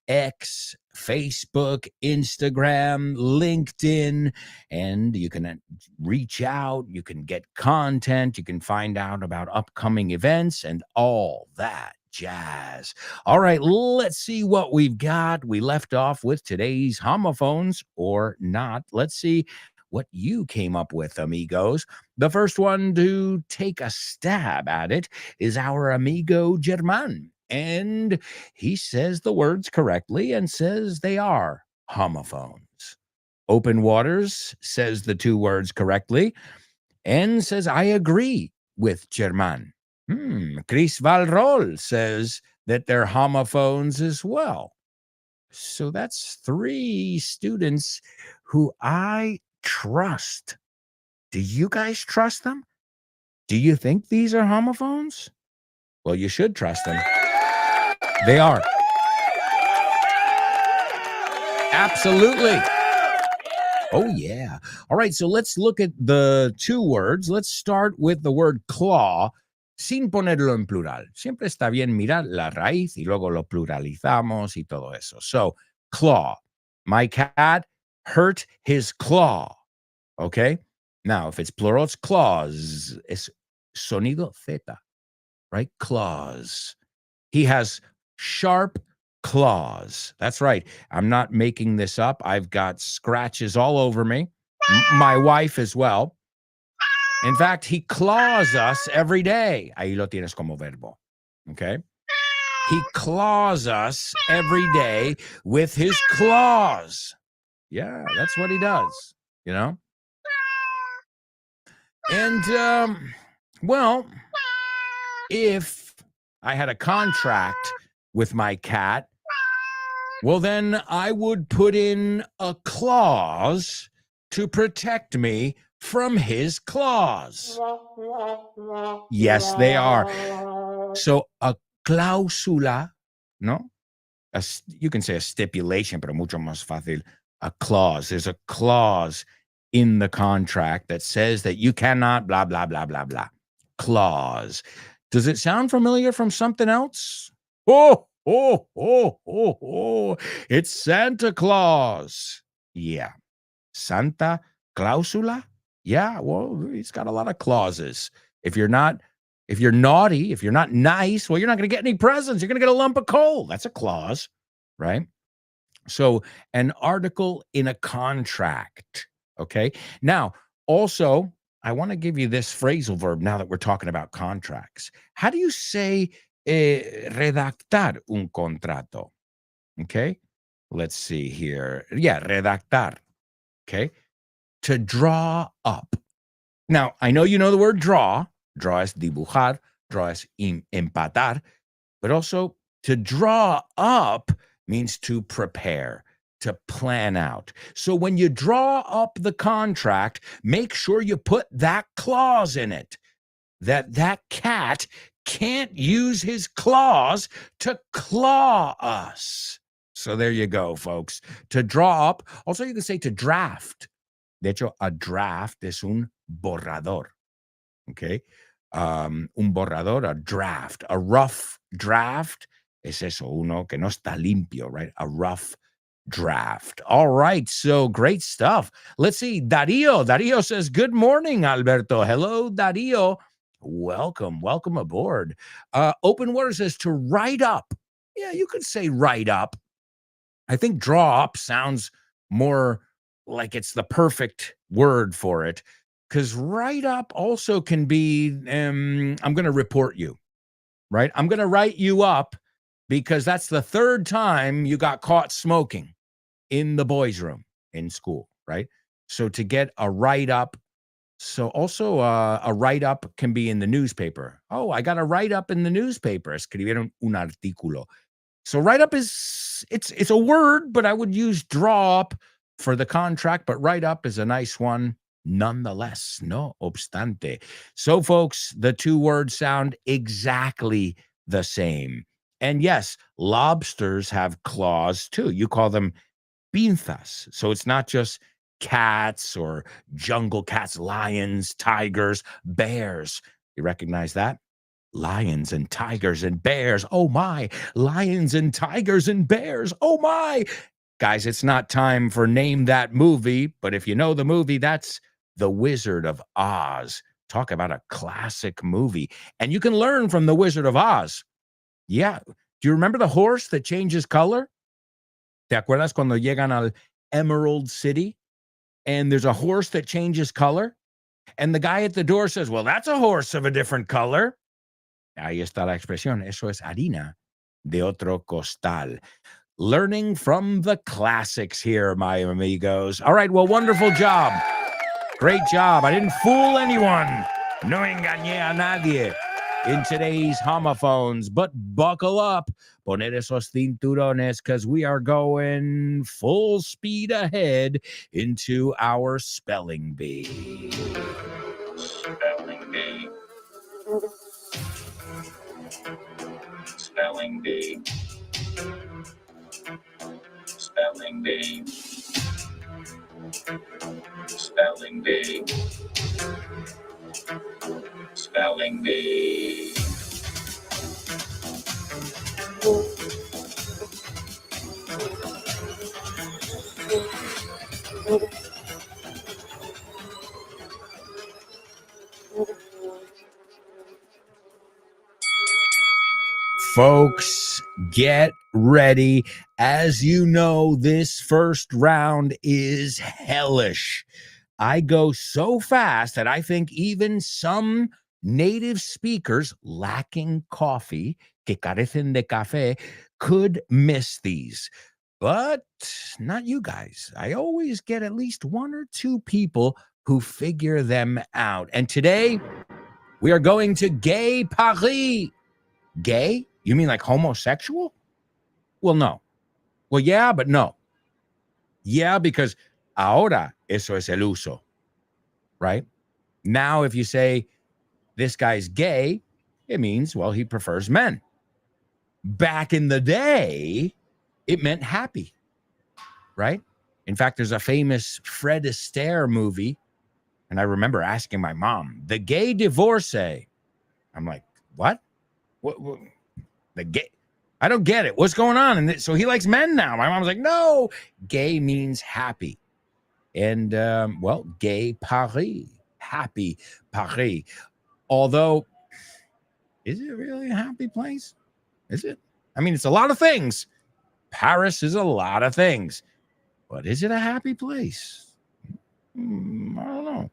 X, Facebook, Instagram, LinkedIn, and you can reach out, you can get content, you can find out about upcoming events and all that jazz. All right, let's see what we've got. We left off with today's homophones or not. Let's see what you came up with, amigos. The first one to take a stab at it is our amigo German. And he says the words correctly and says they are homophones. Open Waters says the two words correctly and says, I agree with German. Chris Valrol says that they're homophones as well. So that's three students who I trust. Do you guys trust them? Do you think these are homophones? Well, you should trust them. They are. Absolutely. Oh, yeah. All right, so let's look at the two words. Let's start with the word claw, sin ponerlo en plural. Siempre está bien mirar la raíz y luego lo pluralizamos y todo eso. So, claw. My cat hurt his claw. Okay? Now, if it's plural, it's claws. Es sonido zeta, right? Claws. He has sharp claws. That's right. I'm not making this up. I've got scratches all over me. My wife as well. In fact, he claws us every day. Ahí lo tienes como verbo. Okay? He claws us every day with his claws. Yeah, that's what he does, you know? And, well, if I had a contract with my cat, well, then I would put in a clause to protect me from his claws. Yes, they are. So a cláusula, no? You can say a stipulation, pero mucho más fácil. A clause. There's a clause in the contract that says that you cannot blah, blah, blah, blah, blah. Clause. Does it sound familiar from something else? Oh, it's Santa Claus. Yeah. Santa Clausula? Yeah, well, he's got a lot of clauses. If you're naughty, if you're not nice, well, you're not going to get any presents. You're going to get a lump of coal. That's a clause, right? So an article in a contract, okay? Now, also, I want to give you this phrasal verb now that we're talking about contracts. How do you say redactar un contrato? Okay, let's see here. Yeah, redactar. Okay, to draw up. Now, I know you know the word draw. Draw es dibujar, draw es empatar, but also to draw up means to prepare, to plan out. So when you draw up the contract, make sure you put that clause in it, that cat can't use his claws to claw us. So there you go, folks. To draw up. Also, you can say to draft. De hecho, a draft es un borrador. Okay. Un borrador, a draft. A rough draft es eso, uno que no está limpio, right? A rough draft. All right. So great stuff. Let's see. Darío. Darío says, good morning, Alberto. Hello, Darío. Welcome aboard. Open Water says to write up. Yeah, you could say write up. I think draw up sounds more like it's the perfect word for it, because write up also can be, I'm going to report you, right? I'm going to write you up because that's the third time you got caught smoking in the boys' room in school, right? So to get a write up. So also a write up can be in the newspaper. Oh, I got a write up in the newspaper. Escribieron un artículo. So write up is it's a word, but I would use draw up for the contract, but write up is a nice one nonetheless, no obstante. So folks, the two words sound exactly the same. And yes, lobsters have claws too. You call them pinzas. So it's not just cats or jungle cats, lions, tigers, bears. You recognize that? Lions and tigers and bears. Oh my. Lions and tigers and bears. Oh my. Guys, it's not time for Name That Movie, but if you know the movie, that's The Wizard of Oz. Talk about a classic movie. And you can learn from The Wizard of Oz. Yeah. Do you remember the horse that changes color? ¿Te acuerdas cuando llegan al Emerald City? And there's a horse that changes color? And the guy at the door says, well, that's a horse of a different color. Ahí está la expresión. Eso es harina de otro costal. Learning from the classics here, my amigos. All right, well, wonderful job. Great job. I didn't fool anyone. No engañé a nadie in today's homophones. But buckle up. Poner esos cinturones, because we are going full speed ahead into our spelling bee. Spelling bee. Spelling bee. Spelling bee. Spelling bee. Spelling bee. Folks, get ready. As you know, this first round is hellish. I go so fast that I think even some native speakers lacking coffee, que carecen de café, could miss these. But not you guys. I always get at least one or two people who figure them out. And today, we are going to Gay Paris. Gay? You mean like homosexual? Well, no. Well, yeah, but no. Yeah, because ahora eso es el uso, right? Now, if you say this guy's gay, it means, well, he prefers men. Back in the day, it meant happy, right? In fact, there's a famous Fred Astaire movie, and I remember asking my mom, the gay divorcee. I'm like, what? What the gay? I don't get it. What's going on? And so he likes men now. My mom was like, no, gay means happy. And, well, Gay Paris, happy Paris. Although, is it really a happy place? Is it? I mean, it's a lot of things. Paris is a lot of things. But is it a happy place? I don't know.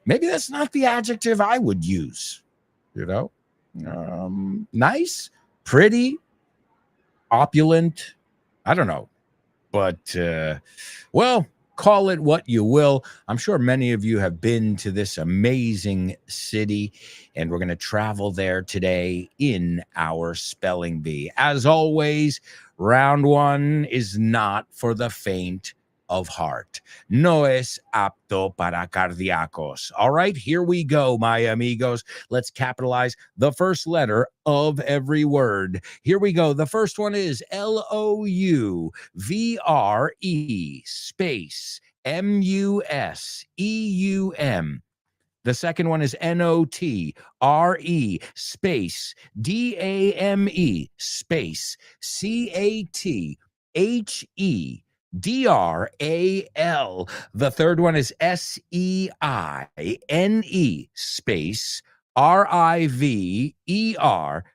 Maybe that's not the adjective I would use, you know? Nice, pretty, opulent. I don't know. But, well, call it what you will. I'm sure many of you have been to this amazing city, and we're going to travel there today in our spelling bee. As always, round one is not for the faint of heart. No es apto para cardíacos. All right, here we go, my amigos. Let's capitalize the first letter of every word. Here we go. The first one is Louvree space MUSEUM. The second one is NOTRE space DAME space CATHEDRAL. The third one is SEINE space RIVER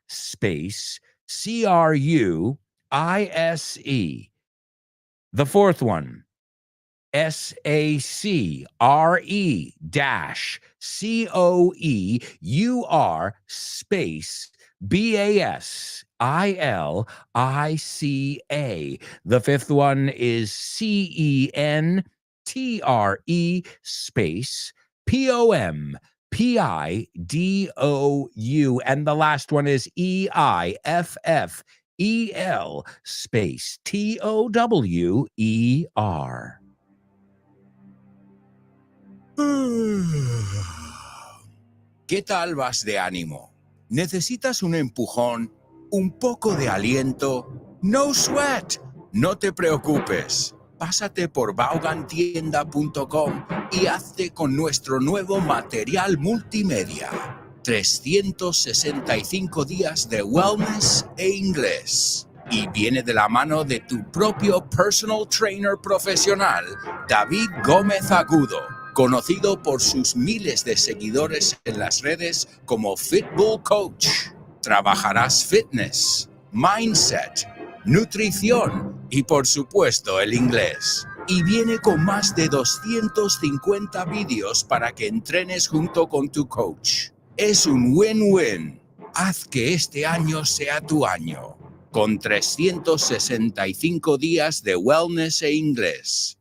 space CRUISE. The fourth one, SACRE dash COEUR space BASILICA. The fifth one is CENTRE space POMPIDOU. And the last one is EIFFEL space TOWER. ¿Qué tal vas de ánimo? ¿Necesitas un empujón? ¿Un poco de aliento? No sweat. No te preocupes. Pásate por vaughantienda.com y hazte con nuestro nuevo material multimedia. 365 días de wellness e inglés. Y viene de la mano de tu propio personal trainer profesional, David Gómez Agudo, conocido por sus miles de seguidores en las redes como Fitbull Coach. Trabajarás fitness, mindset, nutrición y por supuesto el inglés. Y viene con más de 250 vídeos para que entrenes junto con tu coach. Es un win-win. Haz que este año sea tu año, con 365 días de wellness e inglés.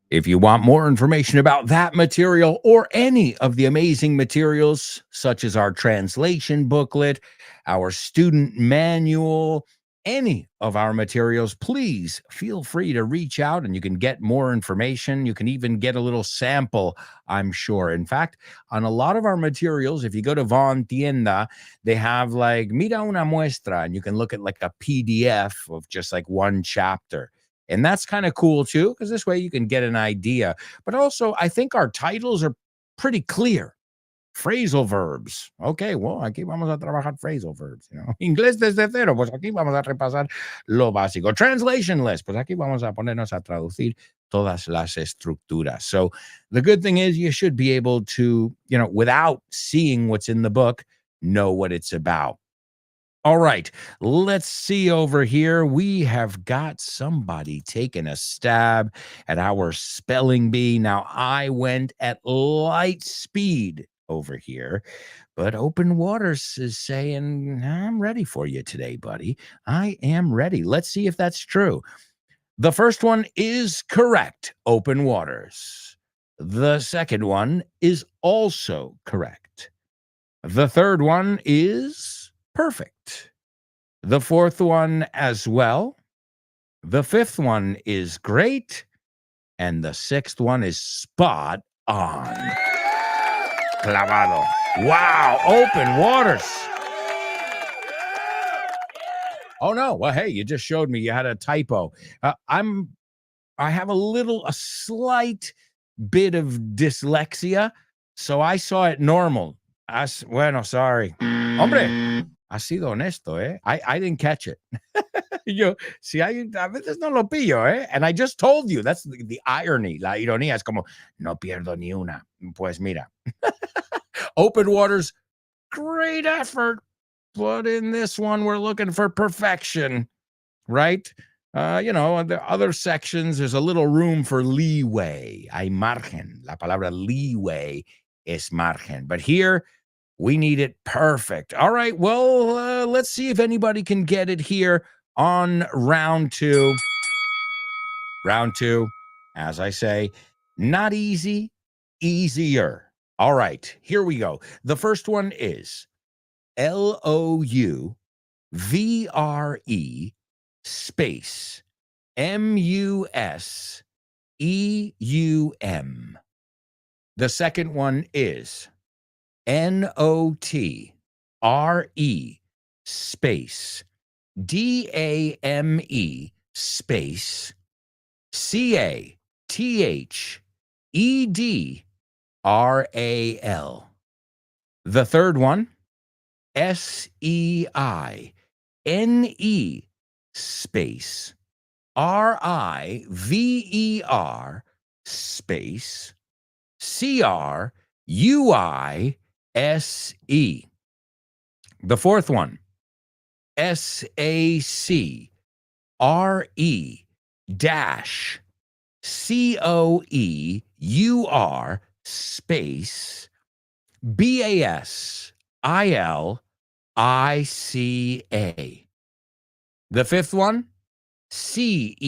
If you want more information about that material or any of the amazing materials, such as our translation booklet, our student manual, any of our materials, please feel free to reach out and you can get more information. You can even get a little sample, I'm sure. In fact, on a lot of our materials, if you go to Von Tienda, they have like Mira una muestra, and you can look at like a PDF of just like one chapter. And that's kind of cool too, because this way you can get an idea. But also, I think our titles are pretty clear. Phrasal verbs. Okay, well, aquí vamos a trabajar phrasal verbs. Inglés desde cero, pues aquí vamos a repasar lo básico. Translation list, pues aquí vamos a ponernos a traducir todas las estructuras. So the good thing is you should be able to, without seeing what's in the book, know what it's about. All right, let's see over here. We have got somebody taking a stab at our spelling bee. Now, I went at light speed over here, but Open Waters is saying, I'm ready for you today, buddy. I am ready. Let's see if that's true. The first one is correct, Open Waters. The second one is also correct. The third one is perfect. The fourth one as well. The fifth one is great. And the sixth one is spot on. Clavado. Wow, Open Waters. Oh, no. Well, hey, you just showed me you had a typo. I have a slight bit of dyslexia, so I saw it normal. Bueno, sorry. Hombre, ha sido honesto, eh? I didn't catch it. A veces no lo pillo, eh? And I just told you, that's the irony. La ironía es como, no pierdo ni una. Pues mira. Open Waters, great effort. But in this one, we're looking for perfection, right? The other sections, there's a little room for leeway. Hay margen. La palabra leeway es margen. But here, we need it perfect. All right, well, let's see if anybody can get it here on round two. Round two, as I say, not easy, easier. All right, here we go. The first one is LOUVRE space M-U-S-E-U-M. The second one is N-O-T-R-E space D-A-M-E space C-A-T-H-E-D-R-A-L. The third one, S-E-I-N-E space R-I-V-E-R space C-R-U-I-S-E. The fourth one, S-A-C-R-E dash C-O-E-U-R space B-A-S-I-L-I-C-A. The fifth one, C-E-N-T-R-E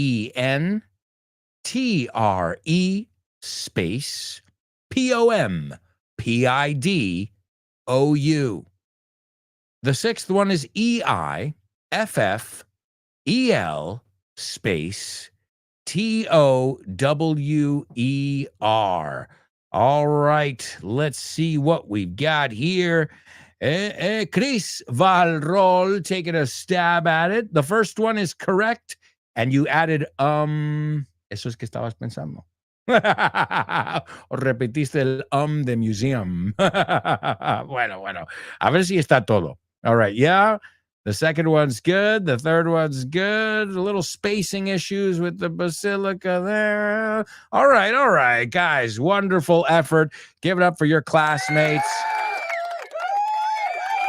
space P-O-M-P-I-D-O-U. The sixth one is E-I-F-F-E-L space T-O-W-E-R. All right, let's see what we've got here. Chris Valrol taking a stab at it. The first one is correct, and you added, eso es que estabas pensando. O repetiste el de museum. Bueno, a ver si está todo. All right, yeah. The second one's good. The third one's good. A little spacing issues with the basilica there. All right, guys. Wonderful effort. Give it up for your classmates.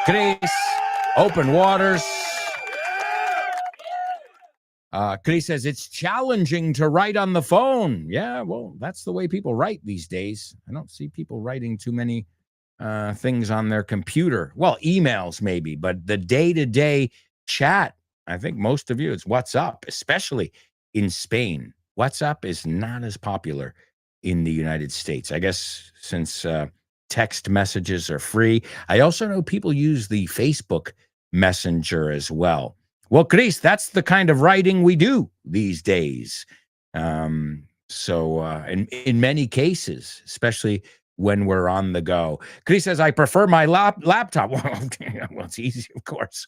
Chris, Open Waters. Chris says it's challenging to write on the phone. Yeah, well, that's the way people write these days. I don't see people writing too many things on their computer. Well, emails maybe, but the day-to-day chat, I think most of you, it's WhatsApp, especially in Spain. WhatsApp is not as popular in the United States. I guess since text messages are free. I also know people use the Facebook Messenger as well. Well, Chris, that's the kind of writing we do these days. So in many cases, especially when we're on the go. Chris says, I prefer my laptop. Well, it's easy, of course.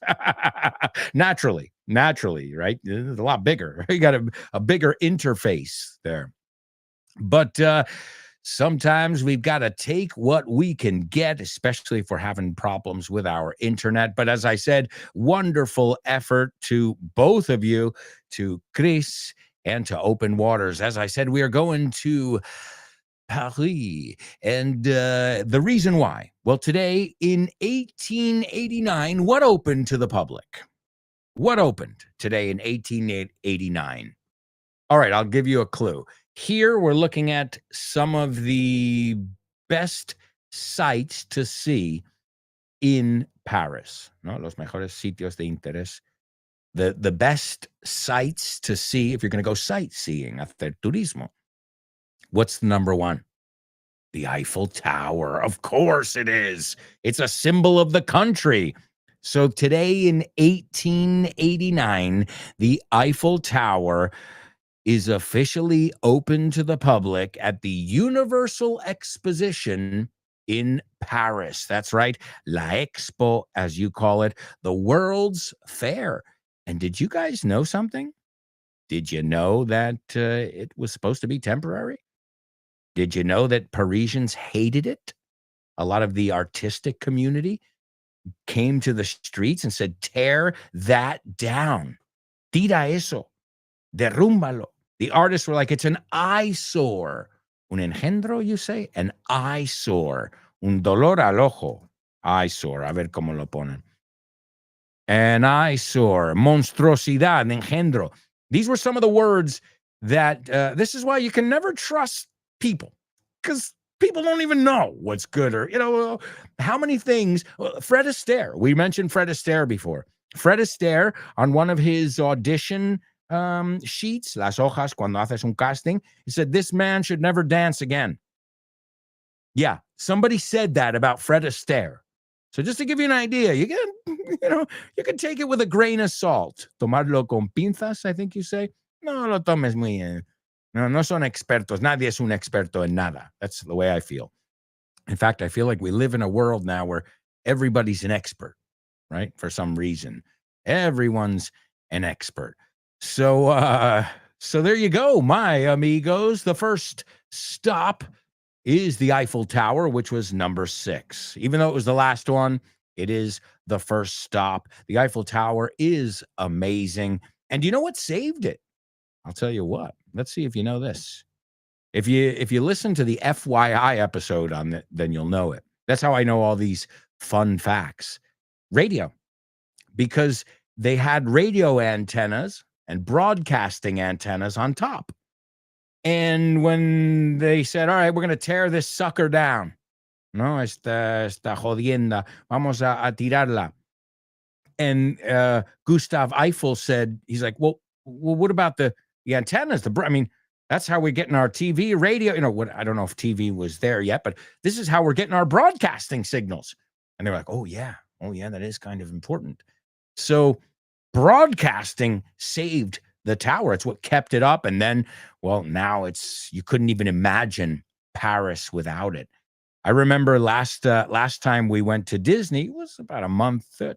Naturally, right? It's a lot bigger. You got a bigger interface there. But sometimes we've got to take what we can get, especially if we're having problems with our internet. But as I said, wonderful effort to both of you, to Chris and to Open Waters. As I said, we are going to Paris. And the reason why, well, today in 1889, what opened to the public? What opened today in 1889? All right, I'll give you a clue. Here we're looking at some of the best sites to see in Paris. No, los mejores sitios de interés. The best sites to see if you're going to go sightseeing, hacer turismo. What's the number one? The Eiffel Tower. Of course it is. It's a symbol of the country. So today in 1889, the Eiffel Tower is officially open to the public at the Universal Exposition in Paris. That's right. La Expo, as you call it, the World's Fair. And did you guys know something? Did you know that it was supposed to be temporary? Did you know that Parisians hated it? A lot of the artistic community came to the streets and said, tear that down. Tira eso. Derrúmbalo. The artists were like, it's an eyesore. Un engendro, you say? An eyesore. Un dolor al ojo. Eyesore. A ver cómo lo ponen. An eyesore. Monstruosidad. Engendro. These were some of the words that, this is why you can never trust people. Because people don't even know what's good or, how many things. Fred Astaire. We mentioned Fred Astaire before. Fred Astaire, on one of his audition sheets, las hojas, cuando haces un casting, he said, this man should never dance again. Yeah, somebody said that about Fred Astaire. So just to give you an idea, you can take it with a grain of salt. Tomarlo con pinzas, I think you say. no lo tomes muy no son expertos. Nadie es un experto en nada. That's the way I feel. In fact, I feel like we live in a world now where everybody's an expert, right? For some reason, everyone's an expert. So there you go, my amigos. The first stop is the Eiffel Tower, which was number 6. Even though it was the last one, it is the first stop. The Eiffel Tower is amazing. And do you know what saved it? I'll tell you what. Let's see if you know this. If you listen to the FYI episode on it, then you'll know it. That's how I know all these fun facts. Radio. Because they had radio antennas and broadcasting antennas on top. And when they said, all right, we're going to tear this sucker down. No, está jodienda. Vamos a tirarla. And Gustav Eiffel said, he's like, well, what about the antennas? I mean, that's how we're getting our TV, radio. I don't know if TV was there yet, but this is how we're getting our broadcasting signals. And they're like, oh, yeah, that is kind of important. So broadcasting saved the tower. It's what kept it up. And then, well, now you couldn't even imagine Paris without it. I remember last time we went to Disney, it was about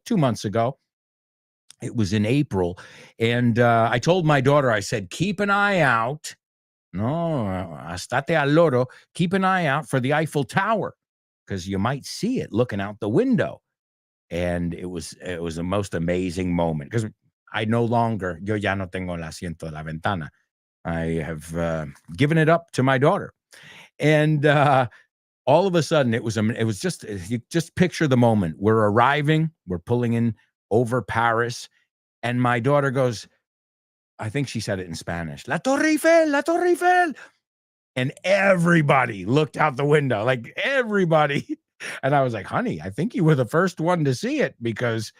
2 months ago. It was in April. And I told my daughter, I said, keep an eye out. No, estate al loro. Keep an eye out for the Eiffel Tower because you might see it looking out the window. And it was the most amazing moment because I no longer, yo ya no tengo el asiento de la ventana. I have given it up to my daughter. And all of a sudden, it was just, you just picture the moment. We're arriving, we're pulling in over Paris, and my daughter goes, I think she said it in Spanish, La Torre Eiffel, La Torre Eiffel. And everybody looked out the window, like everybody. And I was like, honey, I think you were the first one to see it because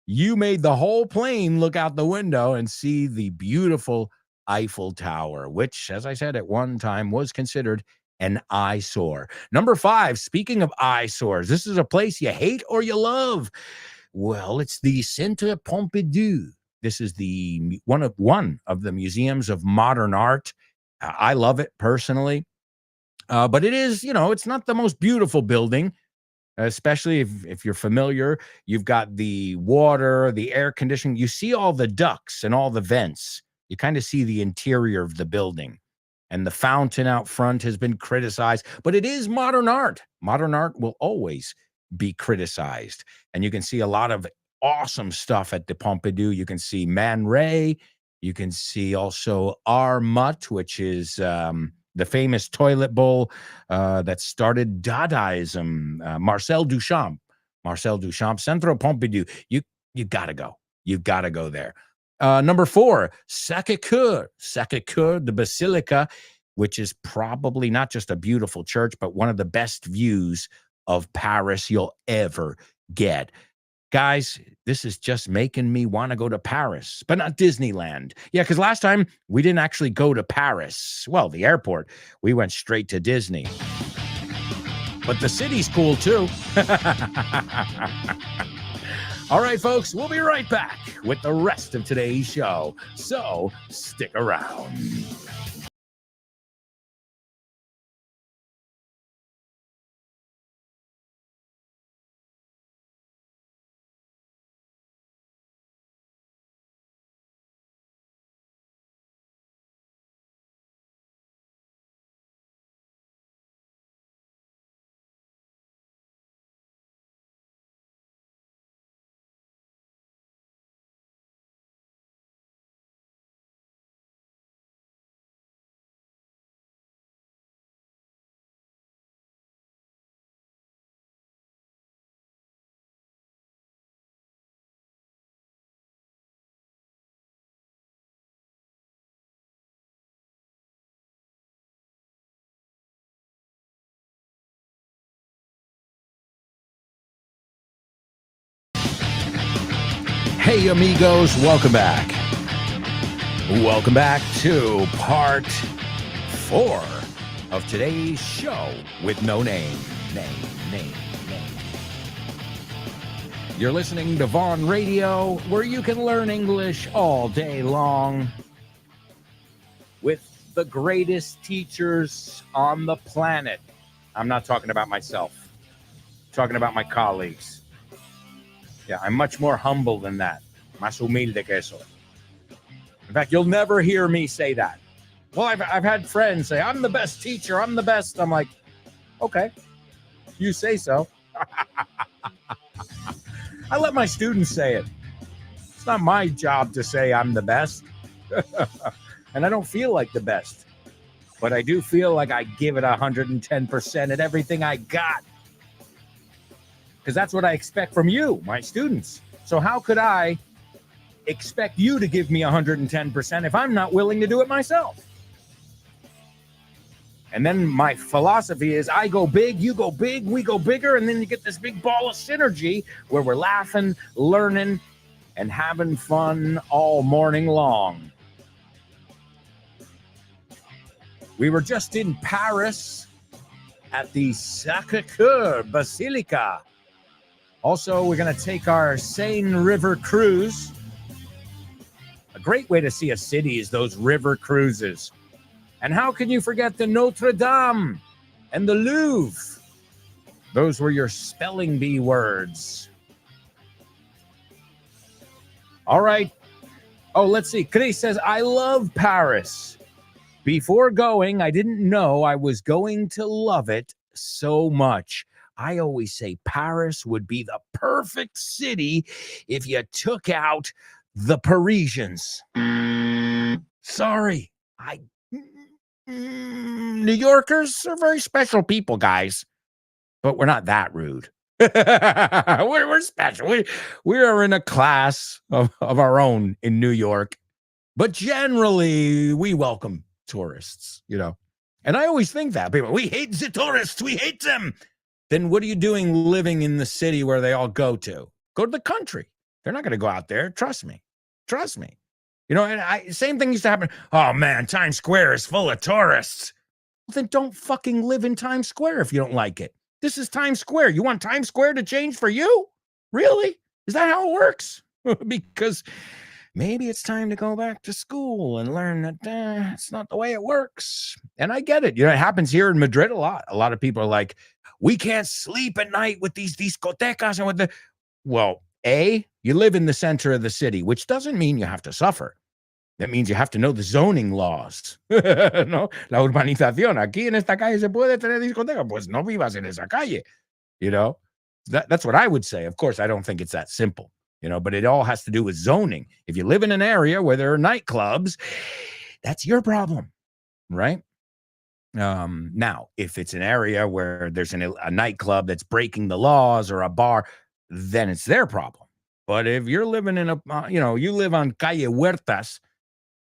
you made the whole plane look out the window and see the beautiful Eiffel Tower, which, as I said, at one time was considered an eyesore. Number 5, speaking of eyesores, this is a place you hate or you love. Well, it's the Centre Pompidou. This is one of the museums of modern art. I love it personally. But it is, it's not the most beautiful building, especially if you're familiar. You've got the water, the air conditioning. You see all the ducts and all the vents. You kind of see the interior of the building. And the fountain out front has been criticized, but it is modern art. Modern art will always be criticized. And you can see a lot of awesome stuff at the Pompidou. You can see Man Ray. You can see also Art Mut, which is the famous toilet bowl that started Dadaism. Marcel Duchamp, Centre Pompidou. You got to go. You've got to go there. Number 4, Sacré-Cœur, the Basilica, which is probably not just a beautiful church, but one of the best views of Paris you'll ever get. Guys, this is just making me want to go to Paris, but not Disneyland. Yeah, because last time we didn't actually go to Paris. Well, the airport. We went straight to Disney. But the city's cool too. All right, folks, we'll be right back with the rest of today's show. So stick around. Hey, amigos, welcome back. Welcome back to part 4 of today's show with no name. You're listening to Vaughn Radio, where you can learn English all day long. the greatest teachers on the planet. I'm not talking about myself. I'm talking about my colleagues. Yeah, I'm much more humble than that. Más humilde que eso. In fact, you'll never hear me say that. Well, I've had friends say, I'm the best teacher, I'm the best. I'm like, okay, you say so. I let my students say it. It's not my job to say I'm the best. And I don't feel like the best. But I do feel like I give it 110% at everything I got. Because that's what I expect from you, my students. So how could I expect you to give me 110% if I'm not willing to do it myself? And then my philosophy is I go big, you go big, we go bigger, and then you get this big ball of synergy where we're laughing, learning, and having fun all morning long. We were just in Paris at the Sacré-Cœur Basilica. Also, we're going to take our Seine River cruise. A great way to see a city is those river cruises. And how can you forget the Notre Dame and the Louvre? Those were your spelling bee words. All right. Oh, let's see. Chris says, I love Paris. Before going, I didn't know I was going to love it so much. I always say Paris would be the perfect city if you took out the Parisians. Sorry. New Yorkers are very special people, guys. But we're not that rude. we're special. We are in a class of our own in New York. But generally, we welcome tourists, you know. And I always think that. People, we hate the tourists. We hate them. Then what are you doing living in the city where they all go to? Go to the country. They're not going to go out there. Trust me. Trust me. You know, and same thing used to happen. Oh, man, Times Square is full of tourists. Well, then don't fucking live in Times Square if you don't like it. This is Times Square. You want Times Square to change for you? Really? Is that how it works? Because maybe it's time to go back to school and learn that it's not the way it works. And I get it. You know, it happens here in Madrid a lot. A lot of people are like, we can't sleep at night with these discotecas and with the... Well, A, you live in the center of the city, which doesn't mean you have to suffer. That means you have to know the zoning laws. ¿No? La urbanización. Aquí en esta calle se puede tener discoteca. Pues no vivas en esa calle. You know? That's what I would say. Of course, I don't think it's that simple. You know, but it all has to do with zoning. If you live in an area where there are nightclubs, that's your problem, right? Now, if it's an area where there's a nightclub that's breaking the laws or a bar, then it's their problem. But if you're living in you live on Calle Huertas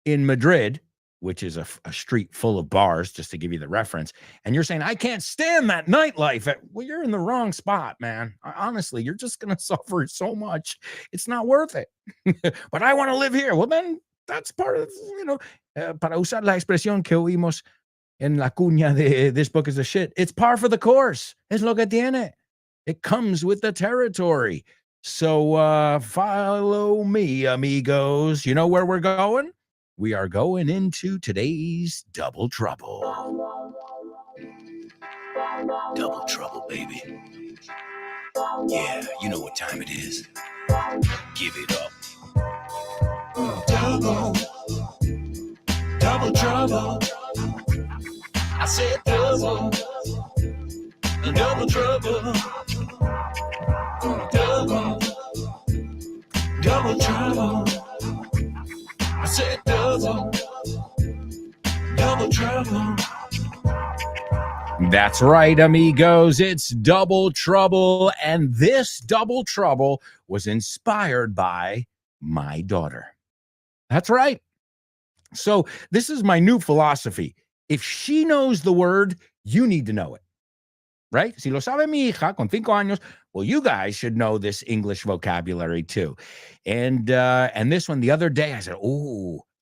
in Madrid, which is a street full of bars, just to give you the reference, and you're saying, I can't stand that nightlife. Well, you're in the wrong spot, man. Honestly, you're just going to suffer so much. It's not worth it. But I want to live here. Well, then that's part of, para usar la expresión que oímos en la cuña de this book is a shit. It's par for the course. Es lo que tiene. It comes with the territory. So follow me, amigos. You know where we're going? We are going into today's Double Trouble. Double trouble, baby. Yeah, you know what time it is. Give it up. Double trouble. I said double trouble. Double trouble. I said double trouble. That's right, amigos. It's Double Trouble, and this Double Trouble was inspired by my daughter. That's right. So this is my new philosophy. If she knows the word, you need to know it. Right? Si lo sabe mi hija con 5 años, well, you guys should know this English vocabulary too. And this one, the other day, I said,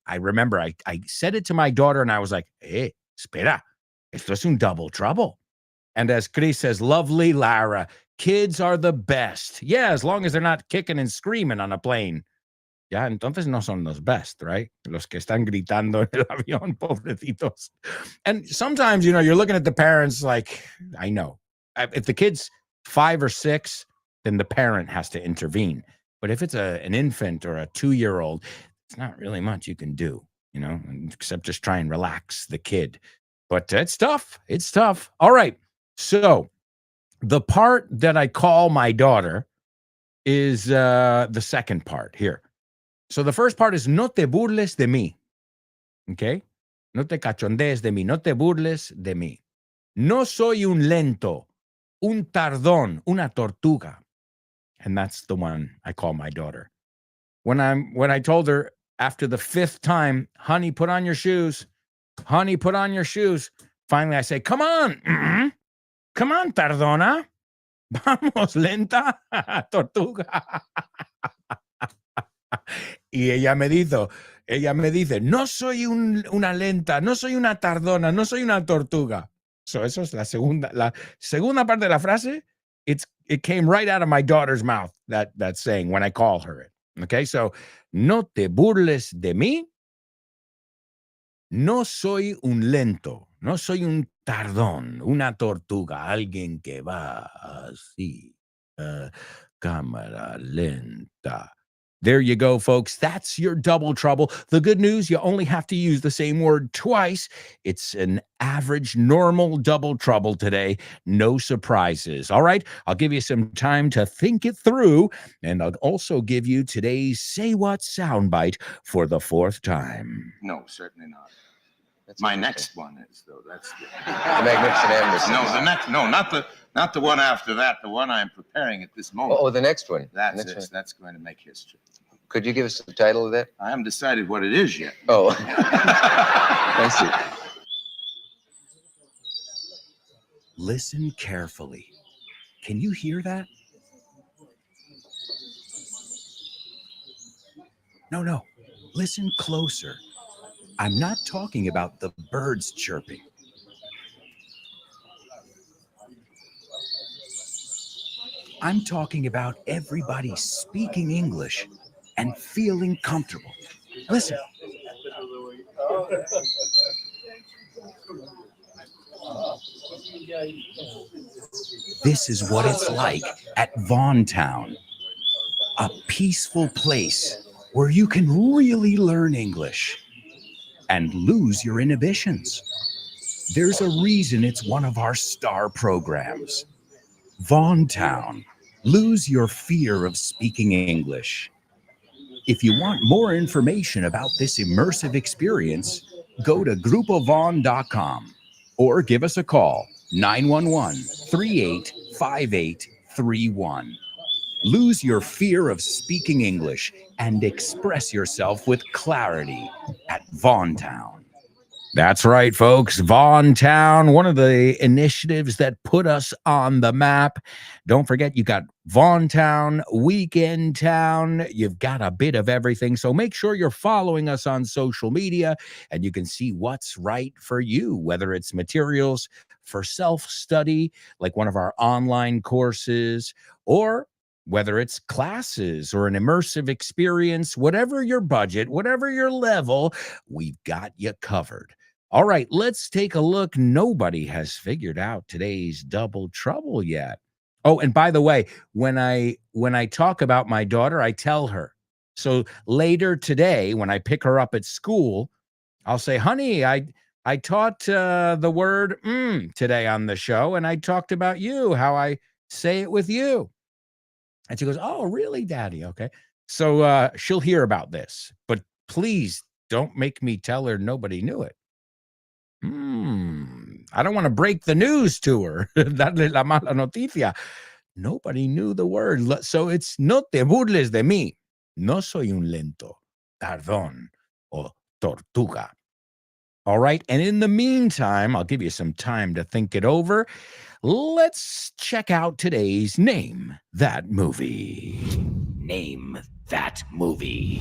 I remember I said it to my daughter and I was like, hey, espera, esto es un double trouble. And as Chris says, lovely Lara, kids are the best. Yeah, as long as they're not kicking and screaming on a plane. Ya, entonces no son los best, right? Los que están gritando en el avión, pobrecitos. And sometimes, you're looking at the parents like, I know. If the kid's 5 or 6, then the parent has to intervene. But if it's an infant or a 2-year-old, it's not really much you can do, except just try and relax the kid. But it's tough. It's tough. All right. So the part that I call my daughter is the second part here. So the first part is no te burles de mí. Okay? No te cachondees de mí. No te burles de mí. No soy un lento, un tardón, una tortuga. And that's the one I call my daughter. When I told her after the 5th time, honey, put on your shoes. Honey, put on your shoes. Finally, I say, come on. Mm-hmm. Come on, tardona. Vamos, lenta, tortuga. Y ella me dice, no soy una lenta, no soy una tardona, no soy una tortuga. So eso es la segunda parte de la frase. It came right out of my daughter's mouth, that saying, when I call her it. Okay, so, no te burles de mí. No soy un lento, no soy un tardón, una tortuga, alguien que va así, cámara lenta. There you go, folks. That's your double trouble. The good news, you only have to use the same word twice. It's an average, normal double trouble today. No surprises. All right, I'll give you some time to think it through, and I'll also give you today's Say What soundbite for the 4th time. No, certainly not. That's My interesting. next one is, though. That's The Magnificent Amnesty. No, the next. No, not the one after that. The one I'm preparing at this moment. Oh, the next one. That's Next it. one. That's going to make history. Could you give us the title of that? I haven't decided what it is yet. Oh, I see. Listen carefully. Can you hear that? No. Listen closer. I'm not talking about the birds chirping. I'm talking about everybody speaking English and feeling comfortable. Listen. This is what it's like at Vaughan Town, a peaceful place where you can really learn English and lose your inhibitions. There's a reason it's one of our star programs. Vaughan Town, lose your fear of speaking English. If you want more information about this immersive experience, go to grupovaughn.com or give us a call, 911-385831. Lose your fear of speaking English and express yourself with clarity at Vaughan Town. That's right, folks. Vaughan Town, one of the initiatives that put us on the map. Don't forget, you got Vaughan Town, Weekend Town. You've got a bit of everything. So make sure you're following us on social media and you can see what's right for you, whether it's materials for self-study, like one of our online courses, or whether it's classes or an immersive experience, whatever your budget, whatever your level, we've got you covered. All right, let's take a look. Nobody has figured out today's double trouble yet. Oh, and by the way, when I talk about my daughter, I tell her. So later today, when I pick her up at school, I'll say, honey, I taught the word today on the show, and I talked about you, how I say it with you. And she goes, oh, really, Daddy? Okay. So she'll hear about this, but please don't make me tell her nobody knew it. I don't want to break the news to her. Darle la mala noticia. Nobody knew the word. So it's no te burles de mí. No soy un lento, tardón, o tortuga. All right. And in the meantime, I'll give you some time to think it over. Let's check out today's Name That Movie. Name That Movie.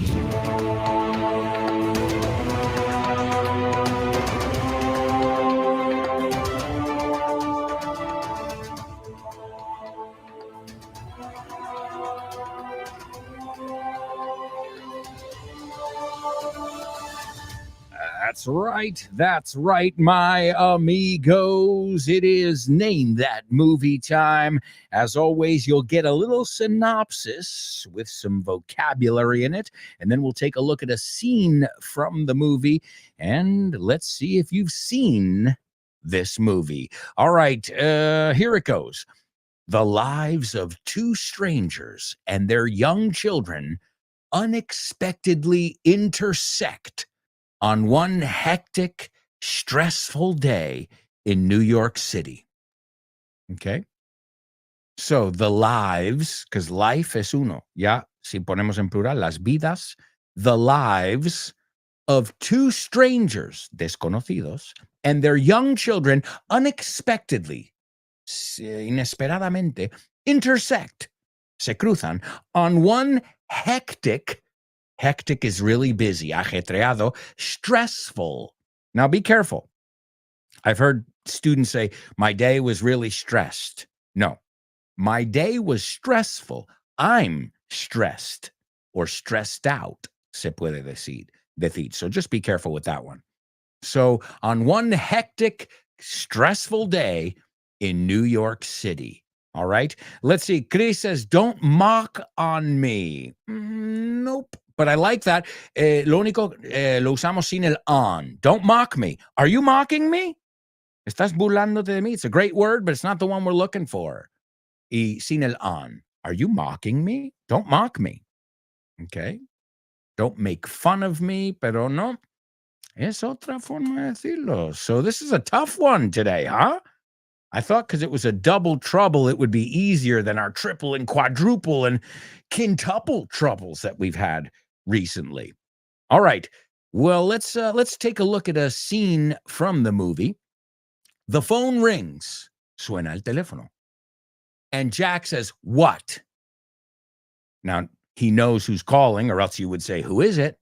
That's right, my amigos. It is Name That Movie time. As always, you'll get a little synopsis with some vocabulary in it, and then we'll take a look at a scene from the movie, and let's see if you've seen this movie. All right, here it goes. The lives of two strangers and their young children unexpectedly intersect on one hectic, stressful day in New York City. Okay? So the lives, because life es uno, ya, si ponemos en plural, las vidas, the lives of two strangers, desconocidos, and their young children unexpectedly, inesperadamente, intersect, se cruzan, on one hectic is really busy, ajetreado, stressful. Now be careful. I've heard students say, my day was really stressed. No, my day was stressful. I'm stressed or stressed out, se puede decir. So just be careful with that one. So on one hectic, stressful day in New York City. All right. Let's see. Chris says, don't mock on me. Nope. But I like that. Lo único, lo usamos sin el on. Don't mock me. Are you mocking me? Estás burlándote de mí. It's a great word, but it's not the one we're looking for. Y sin el on. Are you mocking me? Don't mock me. Okay. Don't make fun of me, pero no. Es otra forma de decirlo. So this is a tough one today, huh? I thought because it was a double trouble, it would be easier than our triple and quadruple and quintuple troubles that we've had recently. All right. Well, let's take a look at a scene from the movie. The phone rings. Suena el teléfono. And Jack says, what? Now, he knows who's calling, or else you would say, who is it?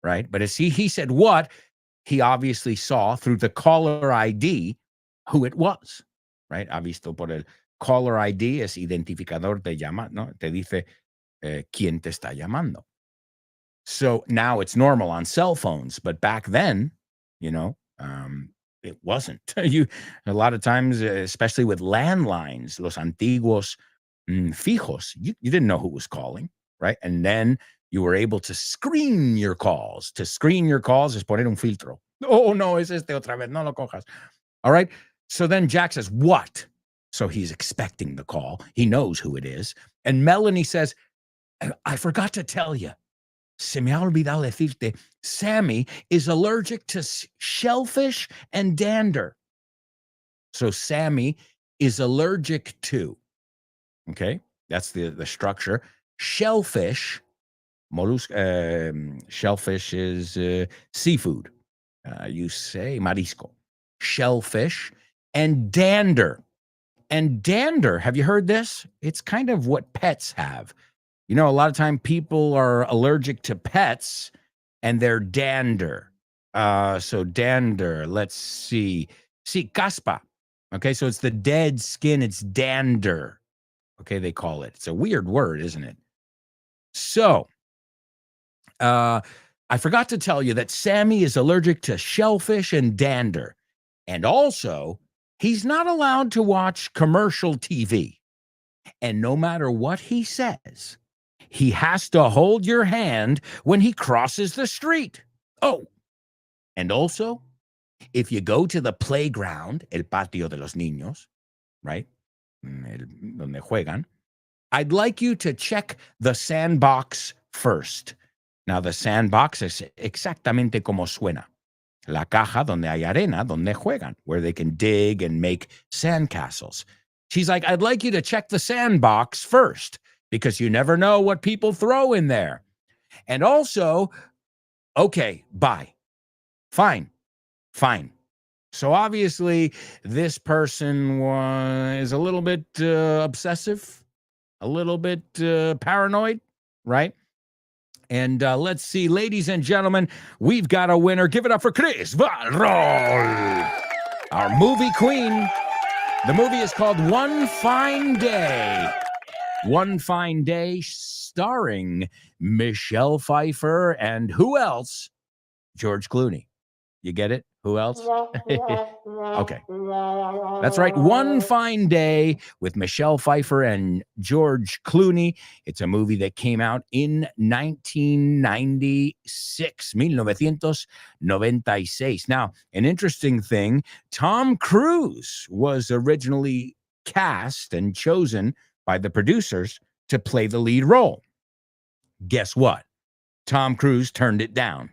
Right? But as he said what, he obviously saw through the caller ID who it was. Right? Ha visto por el caller ID, es identificador de llamada, ¿no? Te dice quién te está llamando. So now it's normal on cell phones, but back then, it wasn't. A lot of times, especially with landlines, los antiguos fijos, you didn't know who was calling, right? And then you were able to screen your calls. To screen your calls is poner un filtro. Oh, no, es este otra vez, no lo cojas. All right? So then Jack says, what? So he's expecting the call. He knows who it is. And Melanie says, I forgot to tell you. Se me ha olvidado decirte, Sammy is allergic to shellfish and dander. So Sammy is allergic to, okay, that's the structure. Shellfish, shellfish is seafood. You say marisco. Shellfish and dander. And dander, have you heard this? It's kind of what pets have. A lot of time people are allergic to pets and they're dander. So dander, let's see. See, caspa. Okay, so it's the dead skin. It's dander. Okay, they call it. It's a weird word, isn't it? So, I forgot to tell you that Sammy is allergic to shellfish and dander. And also, he's not allowed to watch commercial TV. And no matter what he says, he has to hold your hand when he crosses the street. Oh, and also, if you go to the playground, el patio de los niños, right, donde juegan, I'd like you to check the sandbox first. Now, the sandbox es exactamente como suena. La caja donde hay arena, donde juegan, where they can dig and make sandcastles. She's like, I'd like you to check the sandbox first, because you never know what people throw in there. And also, okay, bye. Fine. So obviously, this person is a little bit obsessive, a little bit paranoid, right? And let's see, ladies and gentlemen, we've got a winner. Give it up for Chris Valrol, our movie queen. The movie is called One Fine Day. One Fine Day, starring Michelle Pfeiffer and who else? George Clooney. You get it? Who else? Okay. That's right. One Fine Day with Michelle Pfeiffer and George Clooney. It's a movie that came out in 1996. Now, an interesting thing, Tom Cruise was originally cast and chosen by the producers to play the lead role. Guess what? Tom Cruise turned it down.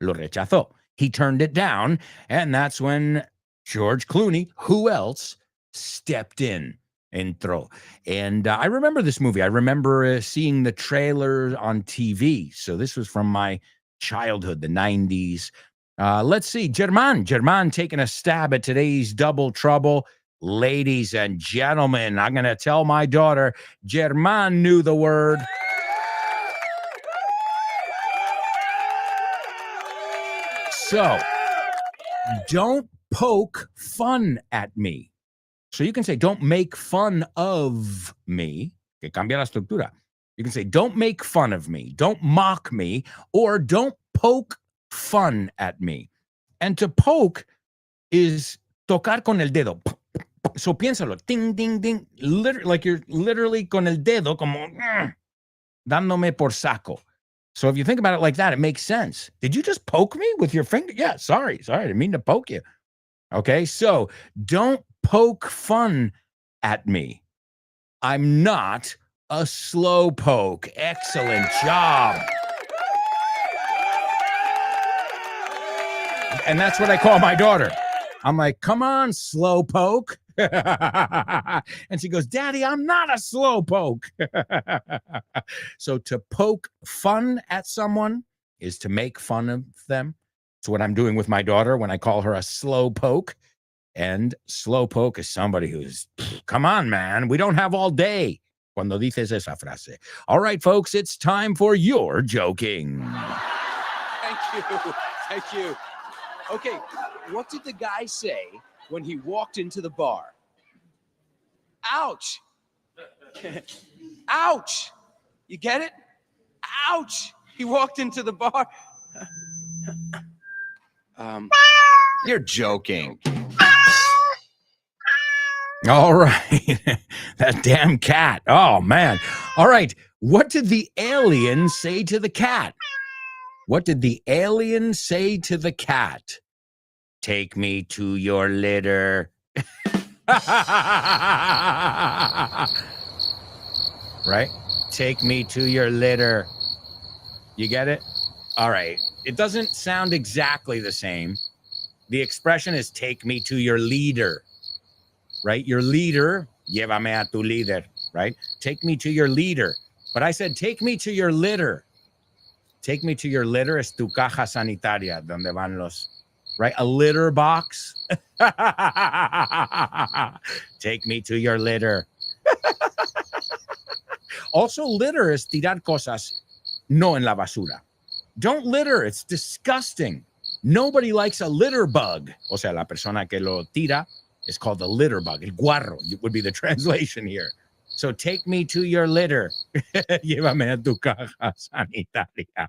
Lo rechazó. He turned it down, and that's when George Clooney, who else, stepped in. Entró. And I remember this movie. I remember seeing the trailer on TV. So this was from my childhood, the 90s. Let's see. German taking a stab at today's Double Trouble. Ladies and gentlemen, I'm going to tell my daughter, German knew the word. So, don't poke fun at me. So you can say, don't make fun of me. Que cambia la estructura. You can say, don't make fun of me. Don't mock me. Or don't poke fun at me. And to poke is tocar con el dedo. So piénsalo. Ding, ding, ding. Like you're literally con el dedo, como dándome por saco. So if you think about it like that, it makes sense. Did you just poke me with your finger? Yeah, sorry. I didn't mean to poke you. Okay, so don't poke fun at me. I'm not a slow poke. Excellent job. And that's what I call my daughter. I'm like, come on, slow poke. And she goes, Daddy, I'm not a slow poke. So to poke fun at someone is to make fun of them. It's what I'm doing with my daughter when I call her a slow poke. And slow poke is somebody who's, come on, man, we don't have all day. Cuando dices esa frase. All right, folks, it's time for your joking. Thank you. Okay, what did the guy say when he walked into the bar? Ouch. Ouch. You get it? Ouch. He walked into the bar. You're joking. All right. That damn cat. Oh, man. All right. What did the alien say to the cat? What did the alien say to the cat? Take me to your litter. Right? Take me to your litter. You get it? All right. It doesn't sound exactly the same. The expression is take me to your leader. Right? Your leader, llévame a tu líder, right? Take me to your leader. But I said, take me to your litter. Take me to your litter es tu caja sanitaria, donde van los, right? A litter box. Take me to your litter. Also, litter is tirar cosas no en la basura. Don't litter. It's disgusting. Nobody likes a litter bug. O sea, la persona que lo tira is called the litter bug. El guarro would be the translation here. So take me to your litter. Llévame a tu caja sanitaria.